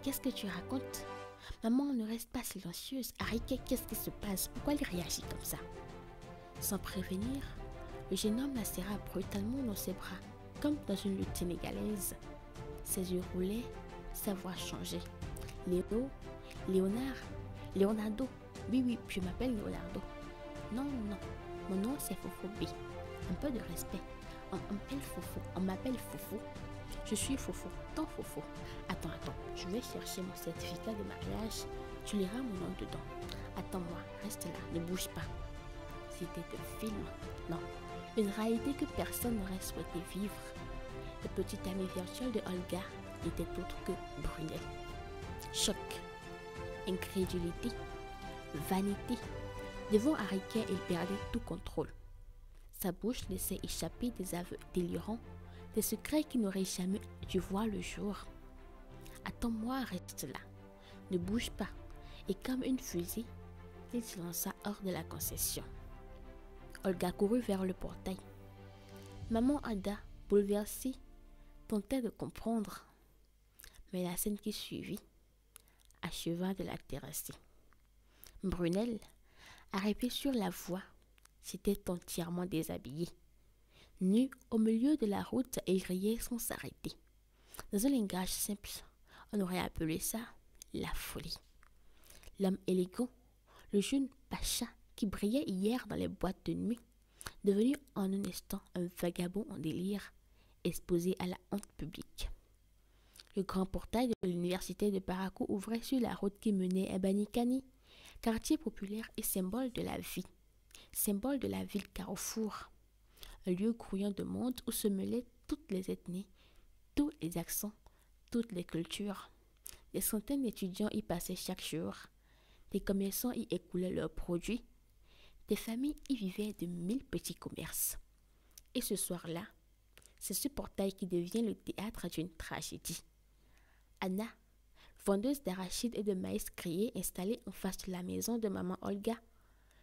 Qu'est-ce que tu racontes? Maman, ne reste pas silencieuse. Ariké, qu'est-ce qui se passe? Pourquoi il réagit comme ça? Sans prévenir, le jeune homme la serra brutalement dans ses bras, comme dans une lutte sénégalaise. Ses yeux roulaient, sa voix changeait. Léo, Léonard, Leonardo. Oui, oui, je m'appelle Leonardo. Non, non, mon nom c'est Fofo B. Un peu de respect. On m'appelle Fofo. Je suis Fofo, ton Fofo. Attends, je vais chercher mon certificat de mariage. Tu liras mon nom dedans. Attends-moi, reste là, ne bouge pas. C'était un film. Non, une réalité que personne n'aurait souhaité vivre. Le petit ami virtuel de Olga n'était autre que Brunel. Choc, incrédulité, vanité. Devant Ariké, il perdait tout contrôle. Sa bouche laissait échapper des aveux délirants, des secrets qui n'auraient jamais dû voir le jour. Attends-moi, reste là. Ne bouge pas. Et comme une fusée, il se lança hors de la concession. Olga courut vers le portail. Maman Ada, bouleversée, tentait de comprendre. Mais la scène qui suivit acheva de la terrasser. Brunel, arrêté sur la voie, s'était entièrement déshabillé. Nu au milieu de la route, il riait sans s'arrêter. Dans un langage simple, on aurait appelé ça la folie. L'homme élégant, le jeune pacha qui brillait hier dans les boîtes de nuit, devenu en un instant un vagabond en délire, exposé à la honte publique. Le grand portail de l'université de Parakou ouvrait sur la route qui menait à Banikani, quartier populaire et symbole de la vie, symbole de la ville carrefour, un lieu grouillant de monde où se mêlaient toutes les ethnies, tous les accents, toutes les cultures. Des centaines d'étudiants y passaient chaque jour. Des commerçants y écoulaient leurs produits. Des familles y vivaient de 1000 petits commerces. Et ce soir-là, c'est ce portail qui devient le théâtre d'une tragédie. Anna, vendeuse d'arachides et de maïs grillé installée en face de la maison de maman Olga,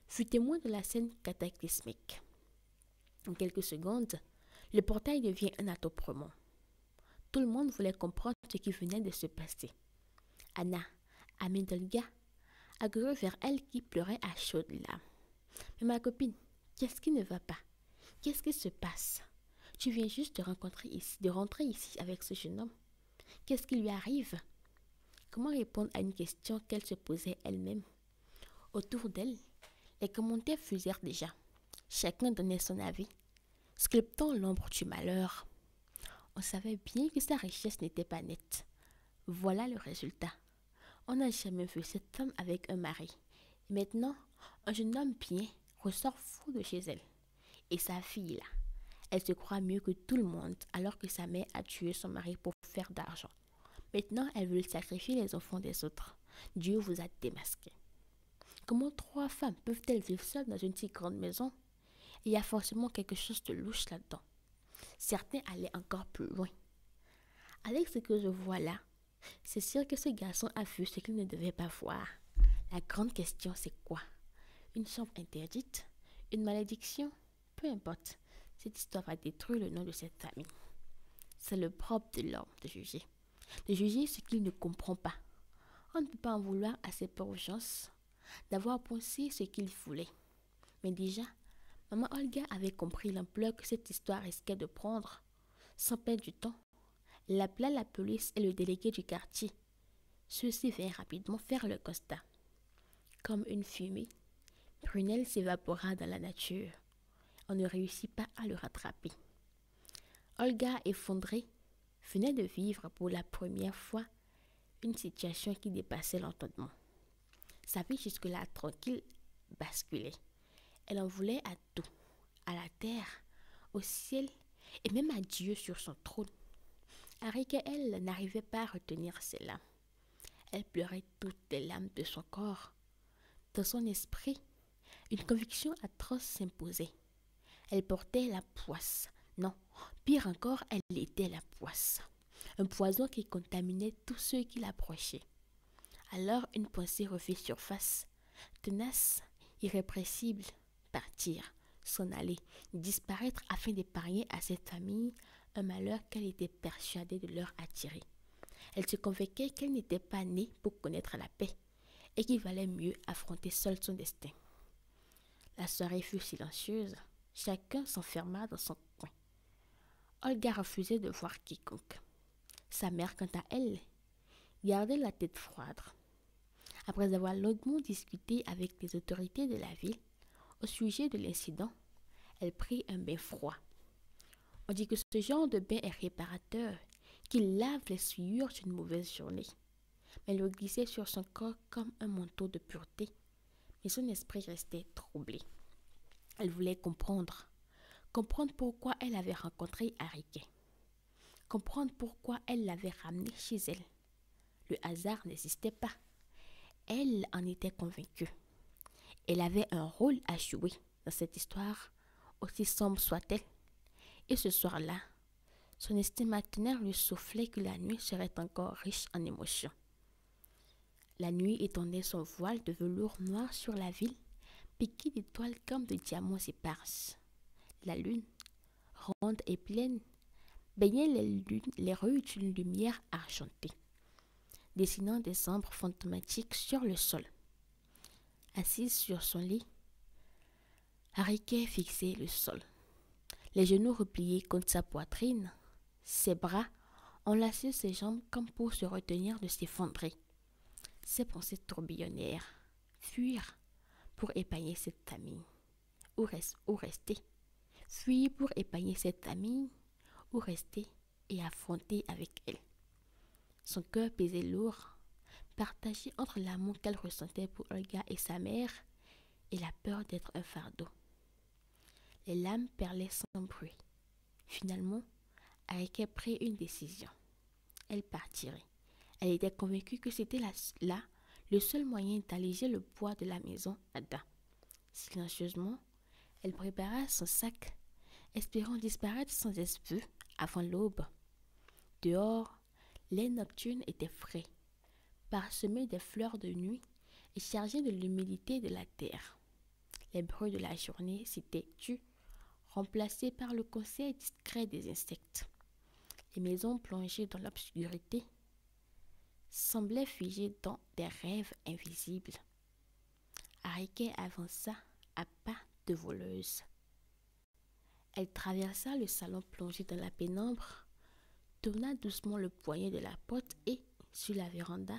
fut témoin de la scène cataclysmique. En quelques secondes, le portail devient un attroupement. Tout le monde voulait comprendre ce qui venait de se passer. Anna, amie d'Olga, accourut vers elle qui pleurait à chaudes larmes. Mais ma copine, qu'est-ce qui ne va pas? Qu'est-ce qui se passe? Tu viens juste de rentrer ici avec ce jeune homme. Qu'est-ce qui lui arrive? Comment répondre à une question qu'elle se posait elle-même? Autour d'elle, les commentaires fusèrent déjà. Chacun donnait son avis, sculptant l'ombre du malheur. On savait bien que sa richesse n'était pas nette. Voilà le résultat. On n'a jamais vu cette femme avec un mari. Et maintenant, un jeune homme bien ressort fou de chez elle. Et sa fille là, elle se croit mieux que tout le monde alors que sa mère a tué son mari pour faire d'argent. Maintenant, elle veut sacrifier les enfants des autres. Dieu vous a démasqué. Comment 3 femmes peuvent-elles vivre seules dans une si grande maison? Il y a forcément quelque chose de louche là-dedans. Certains allaient encore plus loin. Avec ce que je vois là, c'est sûr que ce garçon a vu ce qu'il ne devait pas voir. La grande question, c'est quoi? Une chambre interdite? Une malédiction? Peu importe. Cette histoire va détruire le nom de cette famille. C'est le propre de l'homme de juger. De juger ce qu'il ne comprend pas. On ne peut pas en vouloir à ces pauvres gens d'avoir pensé ce qu'ils voulaient. Mais déjà, maman Olga avait compris l'ampleur que cette histoire risquait de prendre. Sans perdre du temps, elle appela la police et le délégué du quartier. Ceux-ci vinrent rapidement faire le constat. Comme une fumée, Brunel s'évapora dans la nature. On ne réussit pas à le rattraper. Olga, effondrée, venait de vivre pour la première fois une situation qui dépassait l'entendement. Sa vie jusque-là tranquille basculait. Elle en voulait à tout, à la terre, au ciel et même à Dieu sur son trône. Arike, elle, n'arrivait pas à retenir ses larmes. Elle pleurait toutes les larmes de son corps. Dans son esprit, une conviction atroce s'imposait. Elle portait la poisse. Non, pire encore, elle était la poisse. Un poison qui contaminait tous ceux qui l'approchaient. Alors une pensée refit surface, tenace, irrépressible, partir, s'en aller, disparaître afin d'épargner à cette famille un malheur qu'elle était persuadée de leur attirer. Elle se convainquait qu'elle n'était pas née pour connaître la paix et qu'il valait mieux affronter seul son destin. La soirée fut silencieuse, chacun s'enferma dans son coin. Olga refusait de voir quiconque. Sa mère, quant à elle, gardait la tête froide. Après avoir longuement discuté avec les autorités de la ville au sujet de l'incident, elle prit un bain froid. On dit que ce genre de bain est réparateur, qu'il lave les souillures d'une mauvaise journée. Mais elle le glissait sur son corps comme un manteau de pureté, mais son esprit restait troublé. Elle voulait comprendre pourquoi elle avait rencontré Arike, comprendre pourquoi elle l'avait ramené chez elle. Le hasard n'existait pas. Elle en était convaincue. Elle avait un rôle à jouer dans cette histoire, aussi sombre soit-elle. Et ce soir-là, son instinct maternel lui soufflait que la nuit serait encore riche en émotions. La nuit étendait son voile de velours noir sur la ville, piqué d'étoiles comme de diamants épars. La lune, ronde et pleine, baignait les rues d'une lumière argentée, dessinant des ombres fantomatiques sur le sol. Assise sur son lit, Arike fixait le sol, les genoux repliés contre sa poitrine, ses bras enlacés ses jambes comme pour se retenir de s'effondrer. Ses pensées tourbillonnèrent, fuir pour épargner cette famille, ou rester, fuir pour épargner cette famille, ou rester et affronter avec elle. Son cœur pesait lourd, partagé entre l'amour qu'elle ressentait pour Olga et sa mère et la peur d'être un fardeau. Les larmes perlaient sans bruit. Finalement, Arike prit une décision. Elle partirait. Elle était convaincue que c'était là le seul moyen d'alléger le poids de la maison Ada. Silencieusement, elle prépara son sac, espérant disparaître sans être vue avant l'aube. Dehors, l'air nocturne était frais, parsemé des fleurs de nuit et chargé de l'humidité de la terre. Les bruits de la journée s'étaient tus, remplacés par le concert discret des insectes. Les maisons plongées dans l'obscurité semblaient figées dans des rêves invisibles. Arike avança à pas de voleuse. Elle traversa le salon plongé dans la pénombre, tourna doucement le poignet de la porte et, sur la véranda,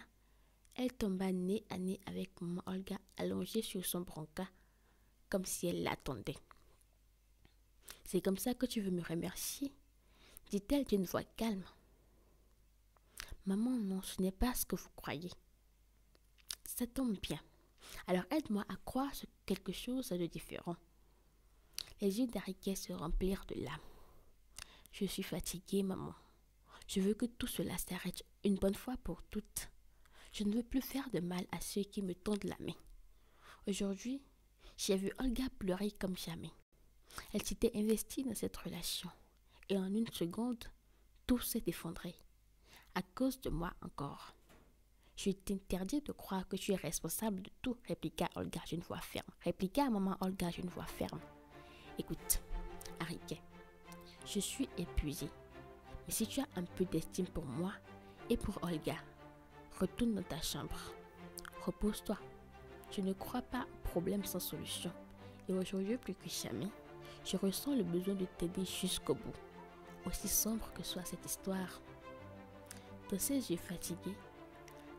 elle tomba nez à nez avec maman Olga allongée sur son brancard, comme si elle l'attendait. « C'est comme ça que tu veux me remercier ?» dit-elle d'une voix calme. « Maman, non, ce n'est pas ce que vous croyez. »« Ça tombe bien. Alors aide-moi à croire quelque chose de différent. » Les yeux d'Arike se remplirent de larmes. « Je suis fatiguée, maman. Je veux que tout cela s'arrête une bonne fois pour toutes. Je ne veux plus faire de mal à ceux qui me tendent la main. Aujourd'hui, j'ai vu Olga pleurer comme jamais. Elle s'était investie dans cette relation. Et en une seconde, tout s'est effondré. À cause de moi encore. Je t'interdis de croire que tu es responsable de tout, répliqua Olga d'une voix ferme. Répliqua maman Olga d'une voix ferme. Écoute, Arike, je suis épuisée. Mais si tu as un peu d'estime pour moi et pour Olga, retourne dans ta chambre. Repose-toi. Je ne crois pas au problème sans solution. Et aujourd'hui, plus que jamais, je ressens le besoin de t'aider jusqu'au bout. Aussi sombre que soit cette histoire. Dans ses yeux fatigués,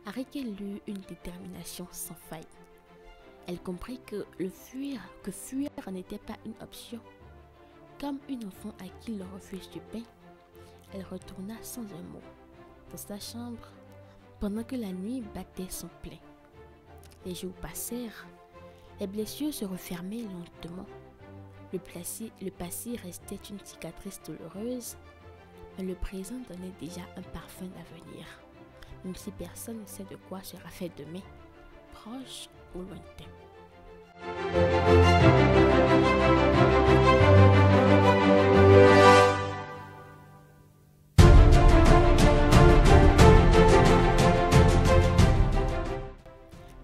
Arike lut une détermination sans faille. Elle comprit que fuir n'était pas une option. Comme une enfant à qui l'on refuse du pain, elle retourna sans un mot dans sa chambre pendant que la nuit battait son plein. Les jours passèrent, les blessures se refermaient lentement. Le passé restait une cicatrice douloureuse, mais le présent donnait déjà un parfum d'avenir, même si personne ne sait de quoi sera fait demain, proche ou lointain.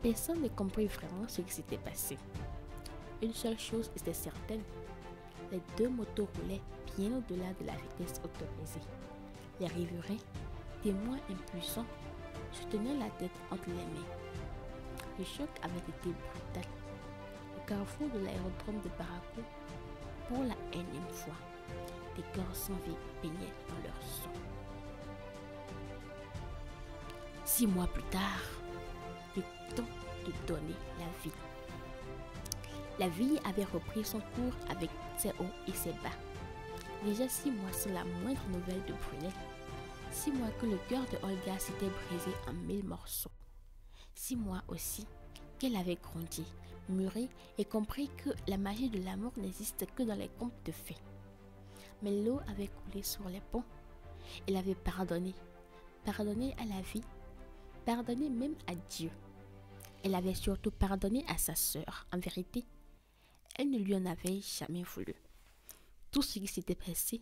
Personne ne comprit vraiment ce qui s'était passé. Une seule chose était certaine, les deux motos roulaient bien au-delà de la vitesse autorisée. Les riverains, témoins impuissants, se tenaient la tête entre les mains. Le choc avait été brutal. Au carrefour de l'aérodrome de Barakou, pour la énième fois, des corps sans vie baignaient dans leur sang. 6 mois plus tard, le temps de donner la vie. La vie avait repris son cours avec ses hauts et ses bas. Déjà 6 mois sans la moindre nouvelle de Brunel. 6 mois que le cœur de Olga s'était brisé en 1000 morceaux. 6 mois aussi qu'elle avait grandi, mûri et compris que la magie de l'amour n'existe que dans les contes de fées. Mais l'eau avait coulé sur les ponts. Elle avait pardonné. Pardonné à la vie. Pardonné même à Dieu. Elle avait surtout pardonné à sa sœur. En vérité, elle ne lui en avait jamais voulu. Tout ce qui s'était passé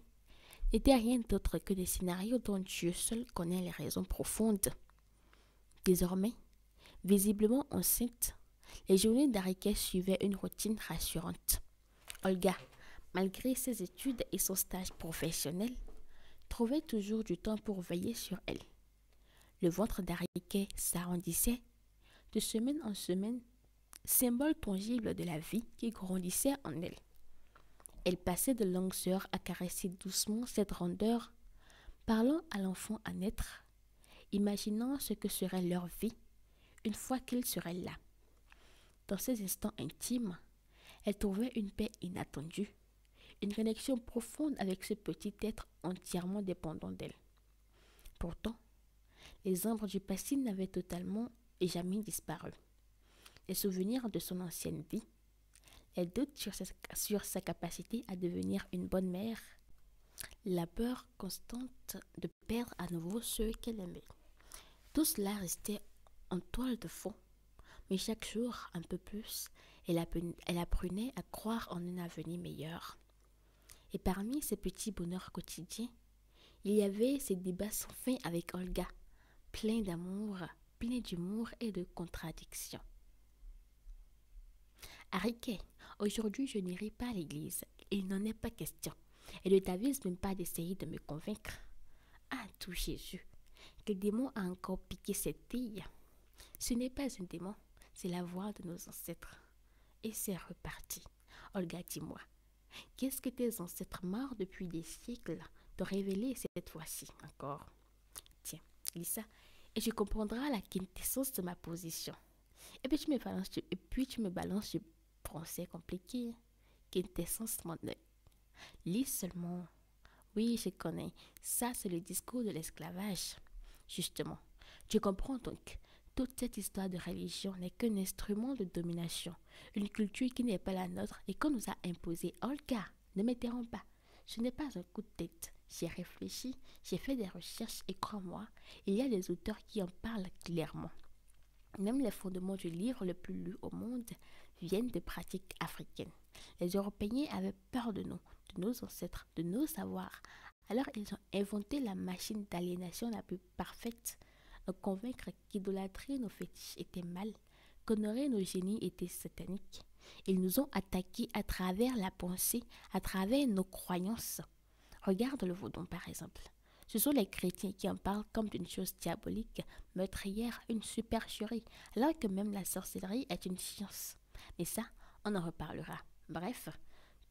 n'était rien d'autre que des scénarios dont Dieu seul connaît les raisons profondes. Désormais, visiblement enceinte, les journées d'Arike suivaient une routine rassurante. Olga, malgré ses études et son stage professionnel, trouvait toujours du temps pour veiller sur elle. Le ventre d'Arike s'arrondissait de semaine en semaine, symbole tangible de la vie qui grandissait en elle. Elle passait de longues heures à caresser doucement cette rondeur, parlant à l'enfant à naître, imaginant ce que serait leur vie une fois qu'il serait là. Dans ces instants intimes, elle trouvait une paix inattendue, une connexion profonde avec ce petit être entièrement dépendant d'elle. Pourtant, les ombres du passé n'avaient totalement et jamais disparu. Les souvenirs de son ancienne vie, les doutes sur sa capacité à devenir une bonne mère, la peur constante de perdre à nouveau ceux qu'elle aimait. Tout cela restait en toile de fond, mais chaque jour un peu plus, elle apprenait à croire en un avenir meilleur. Et parmi ces petits bonheurs quotidiens, il y avait ces débats sans fin avec Olga, pleins d'amour, pleins d'humour et de contradictions. Ariké, aujourd'hui je n'irai pas à l'église, il n'en est pas question, et ne t'avise même pas d'essayer de me convaincre. Ah, tout Jésus, quel démon a encore piqué cette fille? Ce n'est pas un démon, c'est la voix de nos ancêtres. Et c'est reparti. Olga, dis-moi, qu'est-ce que tes ancêtres morts depuis des siècles t'ont révélé cette fois-ci encore? Tiens, lis ça, et tu comprendras la quintessence de ma position. Et puis tu me balances du français compliqué. Quintessence, mon œil. Lis seulement. Oui, je connais. Ça, c'est le discours de l'esclavage. Justement. Tu comprends donc. Toute cette histoire de religion n'est qu'un instrument de domination. Une culture qui n'est pas la nôtre et qu'on nous a imposée. Olga, ne m'interromps pas. Ce n'est pas un coup de tête. J'ai réfléchi, j'ai fait des recherches et crois-moi, il y a des auteurs qui en parlent clairement. Même les fondements du livre le plus lu au monde viennent de pratiques africaines. Les Européens avaient peur de nos ancêtres, de nos savoirs. Alors ils ont inventé la machine d'aliénation la plus parfaite, nous convaincre qu'idolâtrer nos fétiches était mal, qu'honorer nos génies était satanique. Ils nous ont attaqués à travers la pensée, à travers nos croyances. Regarde le vaudon par exemple. Ce sont les chrétiens qui en parlent comme d'une chose diabolique, meurtrière, une supercherie, alors que même la sorcellerie est une science. Mais ça, on en reparlera. Bref,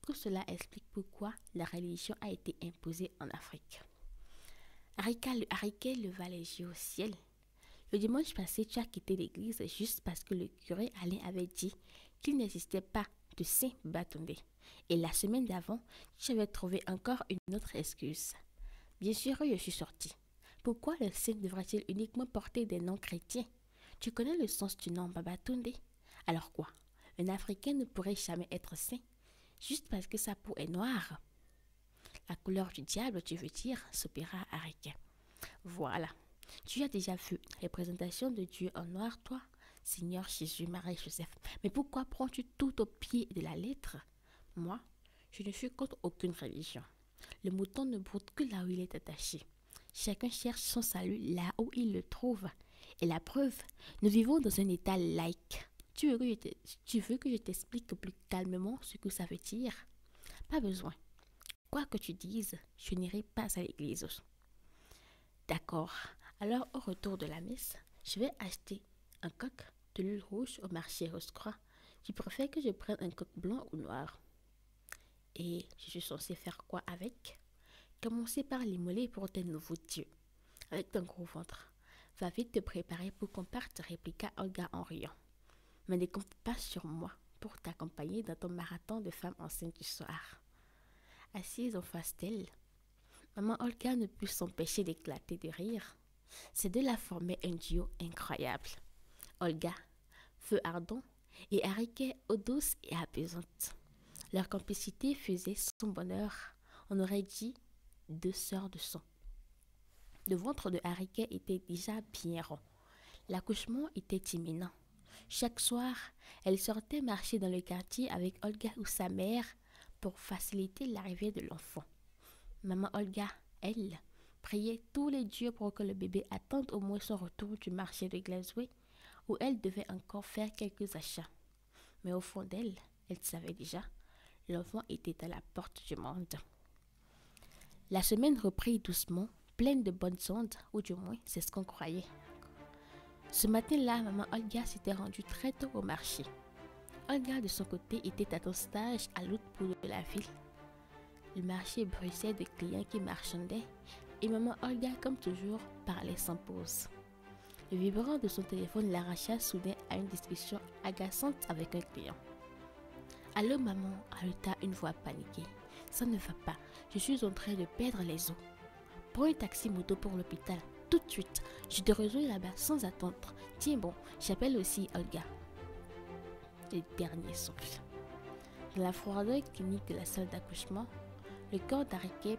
tout cela explique pourquoi la religion a été imposée en Afrique. Ariké leva les yeux au ciel. Le dimanche passé, tu as quitté l'église juste parce que le curé Alain avait dit qu'il n'existait pas de saint Babatunde. Et la semaine d'avant, tu avais trouvé encore une autre excuse. Bien sûr, je suis sortie. Pourquoi le saint devrait-il uniquement porter des noms chrétiens? Tu connais le sens du nom Babatunde? Alors quoi? Un Africain ne pourrait jamais être saint, juste parce que sa peau est noire. La couleur du diable, tu veux dire, soupira Ariké. Voilà. Tu as déjà vu les représentations de Dieu en noir, toi, Seigneur Jésus, Marie, Joseph. Mais pourquoi prends-tu tout au pied de la lettre? Moi, je ne suis contre aucune religion. Le mouton ne broute que là où il est attaché. Chacun cherche son salut là où il le trouve. Et la preuve, nous vivons dans un état laïque. Tu veux que je t'explique plus calmement ce que ça veut dire? Pas besoin. Quoi que tu dises, je n'irai pas à l'église. D'accord. Alors, au retour de la messe, je vais acheter un coq de l'huile rouge au marché Rose-Croix. Tu préfères que je prenne un coq blanc ou noir? Et je suis censée faire quoi avec? Commencer par l'immoler pour tes nouveaux dieux. Avec ton gros ventre. Va vite te préparer pour qu'on parte, répliqua Olga en riant. Mais ne compte pas sur moi pour t'accompagner dans ton marathon de femmes enceintes du soir. Assise en face d'elle, maman Olga ne put s'empêcher d'éclater de rire. Ces deux-là formaient un duo incroyable. Olga, feu ardent, et Ariké, eau douce et apaisante. Leur complicité faisait son bonheur. On aurait dit deux sœurs de sang. Le ventre de Ariké était déjà bien rond. L'accouchement était imminent. Chaque soir, elle sortait marcher dans le quartier avec Olga ou sa mère pour faciliter l'arrivée de l'enfant. Maman Olga, elle, priait tous les dieux pour que le bébé attende au moins son retour du marché de Glasgow, où elle devait encore faire quelques achats. Mais au fond d'elle, elle savait déjà, l'enfant était à la porte du monde. La semaine reprit doucement, pleine de bonnes ondes, ou du moins c'est ce qu'on croyait. Ce matin-là, maman Olga s'était rendue très tôt au marché. Olga, de son côté, était à son stage à l'autre bout de la ville. Le marché bruissait de clients qui marchandaient et maman Olga, comme toujours, parlait sans pause. Le vibrant de son téléphone l'arracha soudain à une discussion agaçante avec un client. « Allô maman » ajouta une voix paniquée. « Ça ne va pas, je suis en train de perdre les os. Prends un taxi moto pour l'hôpital, tout de suite. Je te rejoins là-bas sans attendre. Tiens bon, j'appelle aussi Olga. » Le dernier souffle. Dans la froideur clinique de la salle d'accouchement, Le corps d'Ariké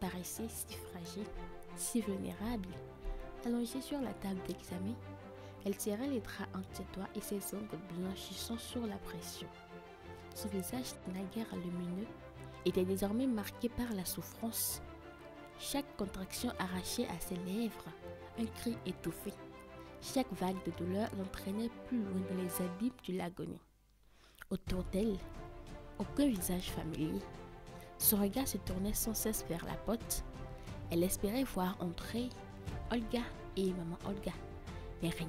paraissait si fragile, si vulnérable. Allongée sur la table d'examen, elle serrait les draps entre ses doigts et ses ongles blanchissant sur la pression. Son visage, naguère lumineux, était désormais marqué par la souffrance. Chaque contraction arrachait à ses lèvres un cri étouffé. Chaque vague de douleur l'entraînait plus loin dans les abîmes de l'agonie. Autour d'elle, aucun visage familier. Son regard se tournait sans cesse vers la porte. Elle espérait voir entrer Olga et maman Olga. Mais rien,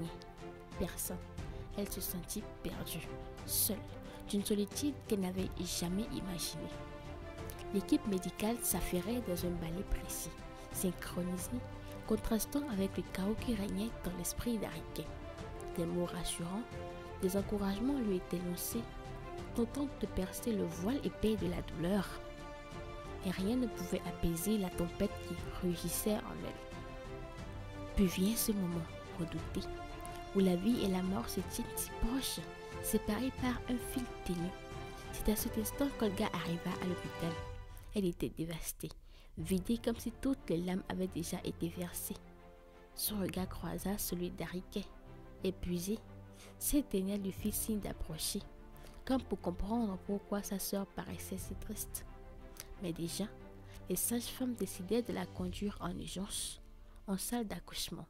personne. Elle se sentit perdue, seule, d'une solitude qu'elle n'avait jamais imaginée. L'équipe médicale s'affairait dans un ballet précis, synchronisé, contrastant avec le chaos qui régnait dans l'esprit d'Ariké. Des mots rassurants, des encouragements lui étaient lancés, tentant de percer le voile épais de la douleur. Et rien ne pouvait apaiser la tempête qui rugissait en elle. Puis vient ce moment redouté, où la vie et la mort se tiennent si proches, séparées par un fil ténu. C'est à cet instant qu'Olga arriva à l'hôpital. Elle était dévastée, vidée comme si toutes les larmes avaient déjà été versées. Son regard croisa celui d'Ariké. Épuisée, cette dernière lui fit signe d'approcher, comme pour comprendre pourquoi sa sœur paraissait si triste. Mais déjà, les sages-femmes décidaient de la conduire en urgence, en salle d'accouchement.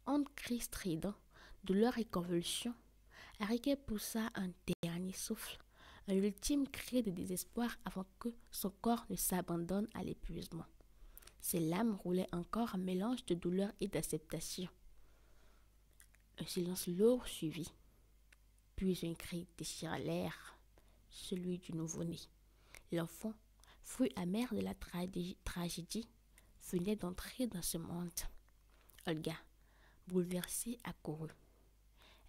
Entre cris stridents, douleur et convulsions, Ariké poussa un dernier souffle, un ultime cri de désespoir avant que son corps ne s'abandonne à l'épuisement. Ses larmes roulaient encore un mélange de douleur et d'acceptation. Un silence lourd suivit, puis un cri déchira l'air, celui du nouveau-né. L'enfant, fruit amer de la tragédie, venait d'entrer dans ce monde. Olga, bouleversée, accourut.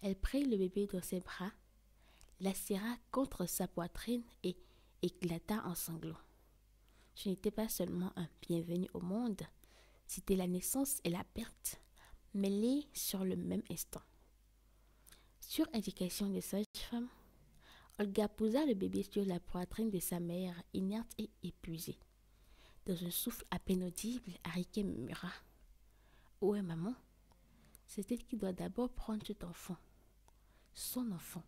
Elle prit le bébé dans ses bras, la serra contre sa poitrine et éclata en sanglots. Ce n'était pas seulement un bienvenu au monde, c'était la naissance et la perte, mêlées sur le même instant. Sur indication des sages-femmes, Olga posa le bébé sur la poitrine de sa mère, inerte et épuisée. Dans un souffle à peine audible, Ariké murmura. « Où est maman? C'est elle qui doit d'abord prendre cet enfant. Son enfant. »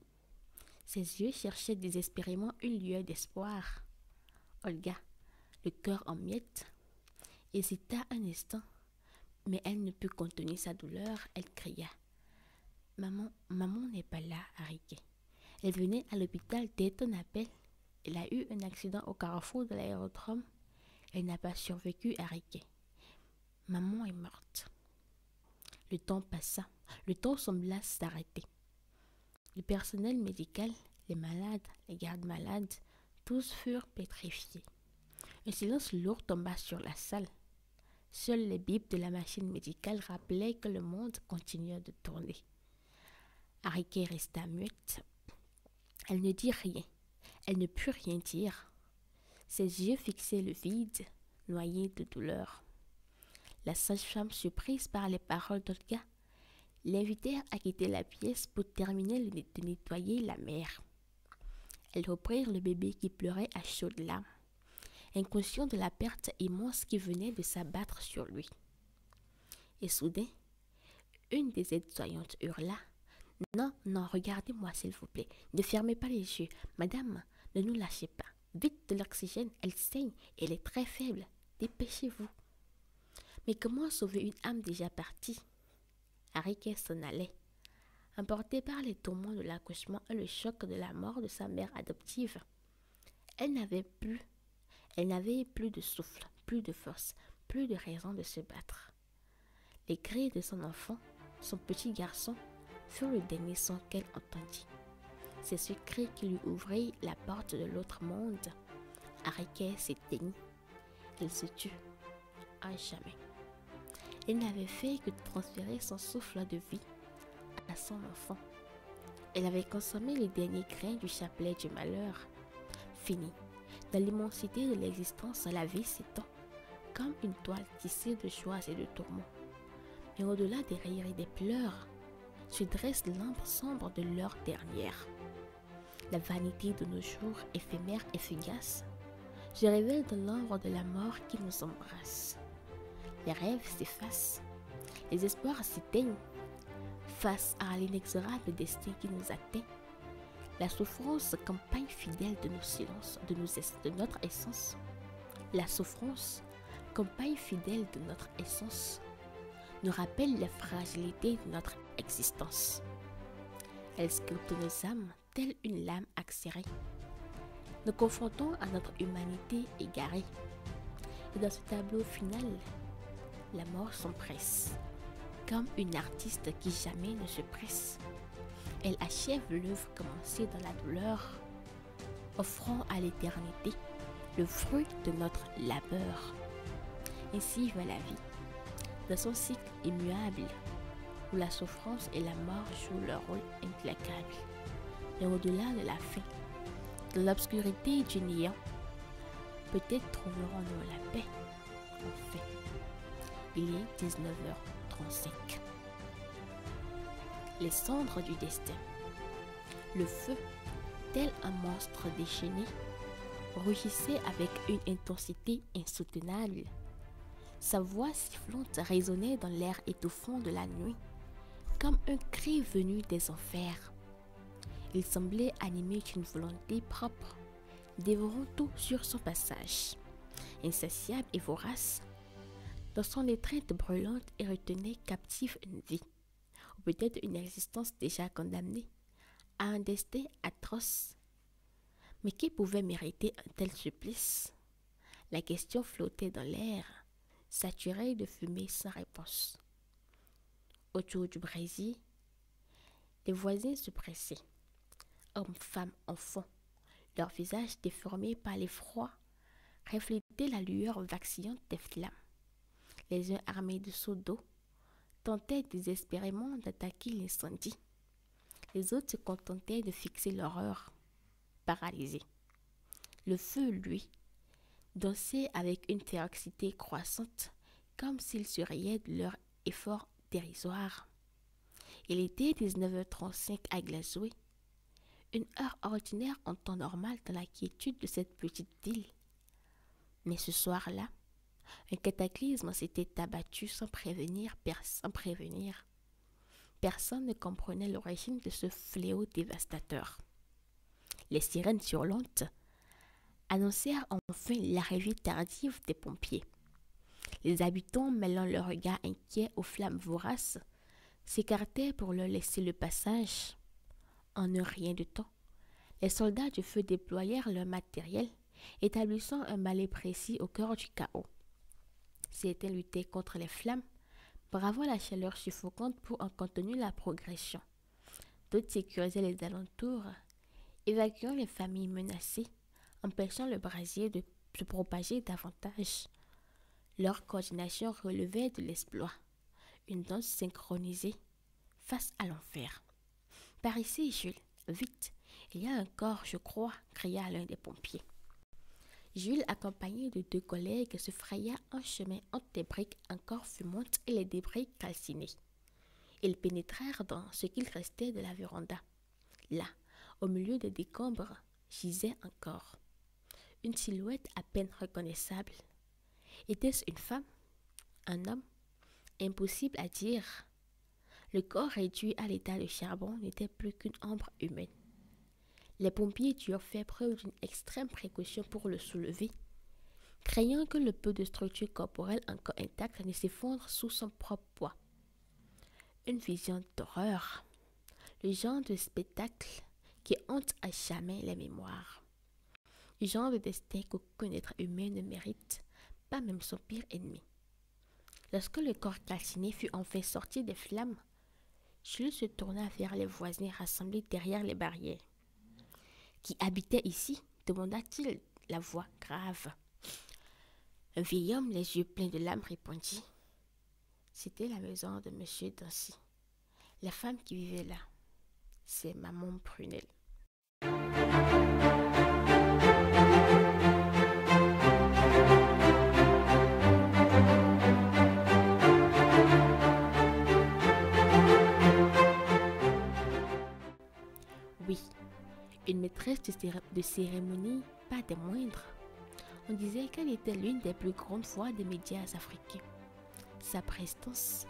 Ses yeux cherchaient désespérément une lueur d'espoir. Olga, le cœur en miettes, hésita un instant, mais elle ne put contenir sa douleur. Elle cria. « Maman n'est pas là, Ariké. Elle venait à l'hôpital dès ton appel. Elle a eu un accident au carrefour de l'aérodrome. Elle n'a pas survécu, Ariké. Maman est morte. » Le temps passa. Le temps sembla s'arrêter. Le personnel médical, les malades, les gardes-malades, tous furent pétrifiés. Un silence lourd tomba sur la salle. Seuls les bips de la machine médicale rappelaient que le monde continuait de tourner. Ariké resta muette. Elle ne dit rien. Elle ne put rien dire. Ses yeux fixaient le vide, noyés de douleur. La sage-femme, surprise par les paroles d'Olga, l'invitèrent à quitter la pièce pour terminer de nettoyer la mère. Elles reprirent le bébé qui pleurait à chaudes larmes, inconscient de la perte immense qui venait de s'abattre sur lui. Et soudain, une des aides-soignantes hurla. « Non, non, regardez-moi s'il vous plaît, ne fermez pas les yeux. Madame, ne nous lâchez pas. Vite de l'oxygène, elle saigne, elle est très faible. Dépêchez-vous. » Mais comment sauver une âme déjà partie? Ariké s'en allait, emportée par les tourments de l'accouchement et le choc de la mort de sa mère adoptive. Elle n'avait plus de souffle, plus de force, plus de raison de se battre. Les cris de son enfant, son petit garçon, furent le dernier son qu'elle entendit. C'est ce cri qui lui ouvrit la porte de l'autre monde. Ariké s'éteignit. Elle se tut à jamais. Elle n'avait fait que transférer son souffle de vie à son enfant. Elle avait consommé les derniers grains du chapelet du malheur. Fini. Dans l'immensité de l'existence, la vie s'étend, comme une toile tissée de joies et de tourments. Mais au-delà des rires et des pleurs, se dresse l'ombre sombre de l'heure dernière. La vanité de nos jours, éphémère et fugace, Je révèle dans l'ombre de la mort qui nous embrasse. Les rêves s'effacent, les espoirs s'éteignent. Face à l'inexorable destin qui nous atteint, la souffrance campagne fidèle de nos silences, de notre essence. La souffrance, campagne fidèle de notre essence, nous rappelle la fragilité de notre existence. Elle sculpte nos âmes telle une lame acérée, nous confrontons à notre humanité égarée. Et dans ce tableau final, la mort s'empresse, comme une artiste qui jamais ne se presse. Elle achève l'œuvre commencée dans la douleur, offrant à l'éternité le fruit de notre labeur. Ainsi va la vie, dans son cycle immuable, où la souffrance et la mort jouent leur rôle implacable. Et au-delà de la fin, de l'obscurité du néant, peut-être trouverons-nous la paix. Enfin, il est 19h35. Les cendres du destin. Le feu, tel un monstre déchaîné, rugissait avec une intensité insoutenable. Sa voix sifflante résonnait dans l'air étouffant de la nuit, comme un cri venu des enfers. Il semblait animé d'une volonté propre, dévorant tout sur son passage. Insatiable et vorace, dans son étreinte brûlante, il retenait captive une vie, ou peut-être une existence déjà condamnée, à un destin atroce. Mais qui pouvait mériter un tel supplice? La question flottait dans l'air, saturée de fumée sans réponse. Autour du brasier, les voisins se pressaient. Hommes, femmes, enfants, leurs visages déformés par l'effroi reflétaient la lueur vacillante des flammes. Les uns armés de seaux d'eau tentaient désespérément d'attaquer l'incendie. Les autres se contentaient de fixer l'horreur, paralysée. Le feu, lui, dansait avec une férocité croissante, comme s'il se riait de leur effort dérisoire. Il était 19h35 à Glasgow, une heure ordinaire en temps normal dans la quiétude de cette petite ville. Mais ce soir-là, un cataclysme s'était abattu sans prévenir. Personne ne comprenait l'origine de ce fléau dévastateur. Les sirènes hurlantes annoncèrent enfin l'arrivée tardive des pompiers. Les habitants, mêlant leurs regards inquiets aux flammes voraces, s'écartaient pour leur laisser le passage. En un rien de temps, les soldats du feu déployèrent leur matériel, établissant un balai précis au cœur du chaos. Certains luttaient contre les flammes, bravant la chaleur suffocante pour en contenir la progression. D'autres sécurisaient les alentours, évacuant les familles menacées, empêchant le brasier de se propager davantage. Leur coordination relevait de l'exploit, une danse synchronisée face à l'enfer. « Par ici, Jules, vite, il y a un corps, je crois » cria l'un des pompiers. Jules, accompagné de 2 collègues, se fraya un chemin entre des briques encore fumantes et les débris calcinés. Ils pénétrèrent dans ce qu'il restait de la véranda. Là, au milieu des décombres, gisait un corps. Une silhouette à peine reconnaissable. Était-ce une femme? Un homme? Impossible à dire. Le corps réduit à l'état de charbon n'était plus qu'une ombre humaine. Les pompiers durent faire preuve d'une extrême précaution pour le soulever, craignant que le peu de structure corporelle encore intacte ne s'effondre sous son propre poids. Une vision d'horreur, le genre de spectacle qui hante à jamais les mémoires. Le genre de destin qu'aucun être humain ne mérite, pas même son pire ennemi. Lorsque le corps calciné fut enfin sorti des flammes, Jules se tourna vers les voisins rassemblés derrière les barrières. « Qui habitait ici ?» demanda-t-il, la voix grave. Un vieil homme, les yeux pleins de larmes, répondit. C'était la maison de Monsieur Dancy. La femme qui vivait là, c'est maman Prunelle. Oui, une maîtresse de cérémonie, pas des moindres. On disait qu'elle était l'une des plus grandes voix des médias africains. Sa prestance,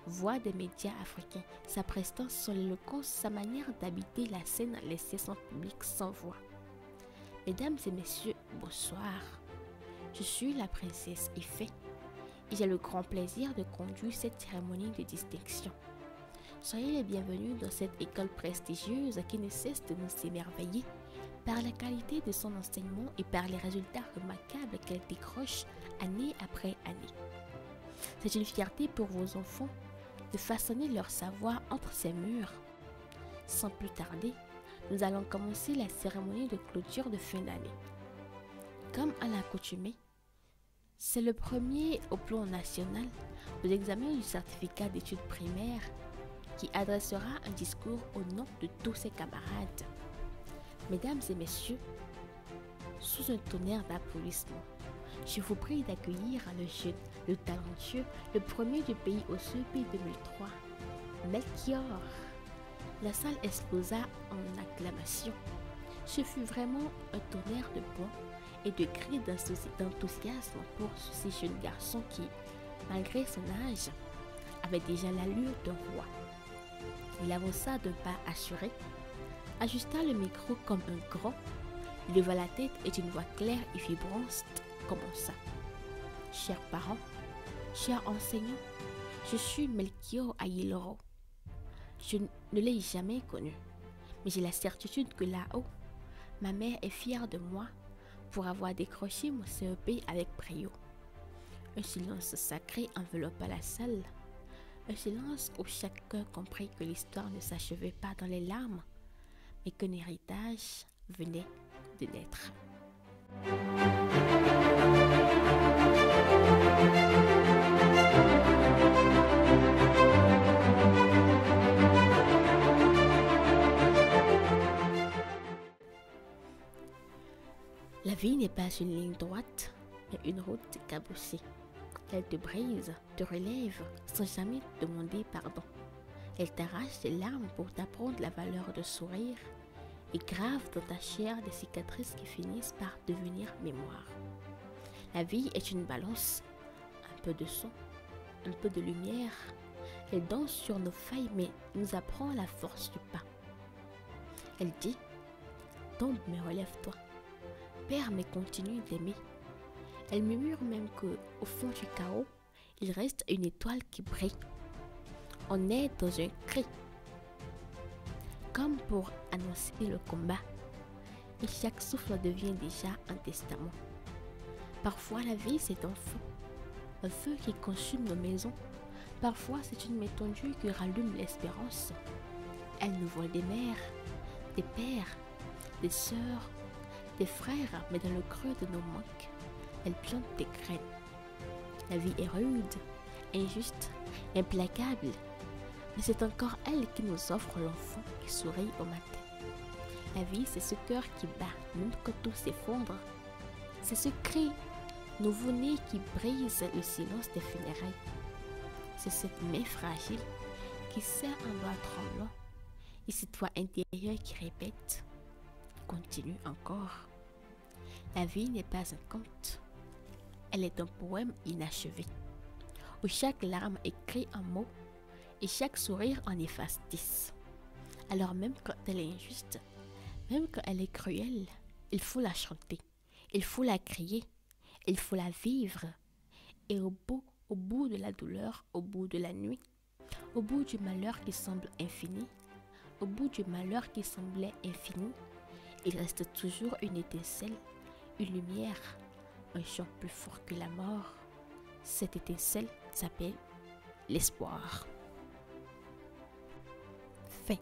voix des médias africains, sa prestance, son éloquence, sa manière d'habiter la scène laissait son public sans voix. Mesdames et messieurs, bonsoir. Je suis la princesse Ifé et j'ai le grand plaisir de conduire cette cérémonie de distinction. Soyez les bienvenus dans cette école prestigieuse qui ne cesse de nous émerveiller par la qualité de son enseignement et par les résultats remarquables qu'elle décroche année après année. C'est une fierté pour vos enfants de façonner leur savoir entre ces murs. Sans plus tarder, nous allons commencer la cérémonie de clôture de fin d'année. Comme à l'accoutumée, c'est le premier au plan national aux examens du certificat d'études primaires qui adressera un discours au nom de tous ses camarades. Mesdames et messieurs, sous un tonnerre d'applaudissements, je vous prie d'accueillir le jeune, le talentueux, le premier du pays au CEP 2003, Melchior. La salle explosa en acclamations. Ce fut vraiment un tonnerre de bons et de cris d'enthousiasme pour ce jeune garçon qui, malgré son âge, avait déjà l'allure d'un roi. Il avança d'un pas assuré, ajusta le micro comme un grand, leva la tête et d'une voix claire et vibrante commença. Chers parents, chers enseignants, je suis Melchior Ayiloro. Je ne l'ai jamais connu, mais j'ai la certitude que là-haut, ma mère est fière de moi pour avoir décroché mon CEP avec brio. Un silence sacré enveloppa la salle. Un silence où chacun comprit que l'histoire ne s'achevait pas dans les larmes, mais qu'un héritage venait de naître. La vie n'est pas une ligne droite, mais une route cabossée. Elle te brise, te relève, sans jamais te demander pardon. Elle t'arrache des larmes pour t'apprendre la valeur de sourire et grave dans ta chair des cicatrices qui finissent par devenir mémoire. La vie est une balance, un peu de son, un peu de lumière. Elle danse sur nos failles mais nous apprend la force du pas. Elle dit, tombe mais relève-toi. Père mais continue d'aimer. Elle murmure même qu'au fond du chaos, il reste une étoile qui brille. On est dans un cri, comme pour annoncer le combat, et chaque souffle devient déjà un testament. Parfois la vie c'est un feu qui consume nos maisons. Parfois c'est une étendue qui rallume l'espérance. Elle nous vole des mères, des pères, des sœurs, des frères, mais dans le creux de nos manques, elle plante des graines. La vie est rude, injuste, implacable, mais c'est encore elle qui nous offre l'enfant qui sourit au matin. La vie, c'est ce cœur qui bat, même quand tout s'effondre. C'est ce cri nouveau-né qui brise le silence des funérailles. C'est cette main fragile qui serre un doigt tremblant et cette voix intérieure qui répète « Continue encore ». La vie n'est pas un conte. Elle est un poème inachevé, où chaque larme écrit un mot et chaque sourire en efface 10. Alors même quand elle est injuste, même quand elle est cruelle, il faut la chanter, il faut la crier, il faut la vivre. Et au bout de la douleur, au bout de la nuit, au bout du malheur qui semble infini, au bout du malheur qui semblait infini, il reste toujours une étincelle, une lumière, un chant plus fort que la mort. Cette étincelle s'appelle l'espoir. Fin.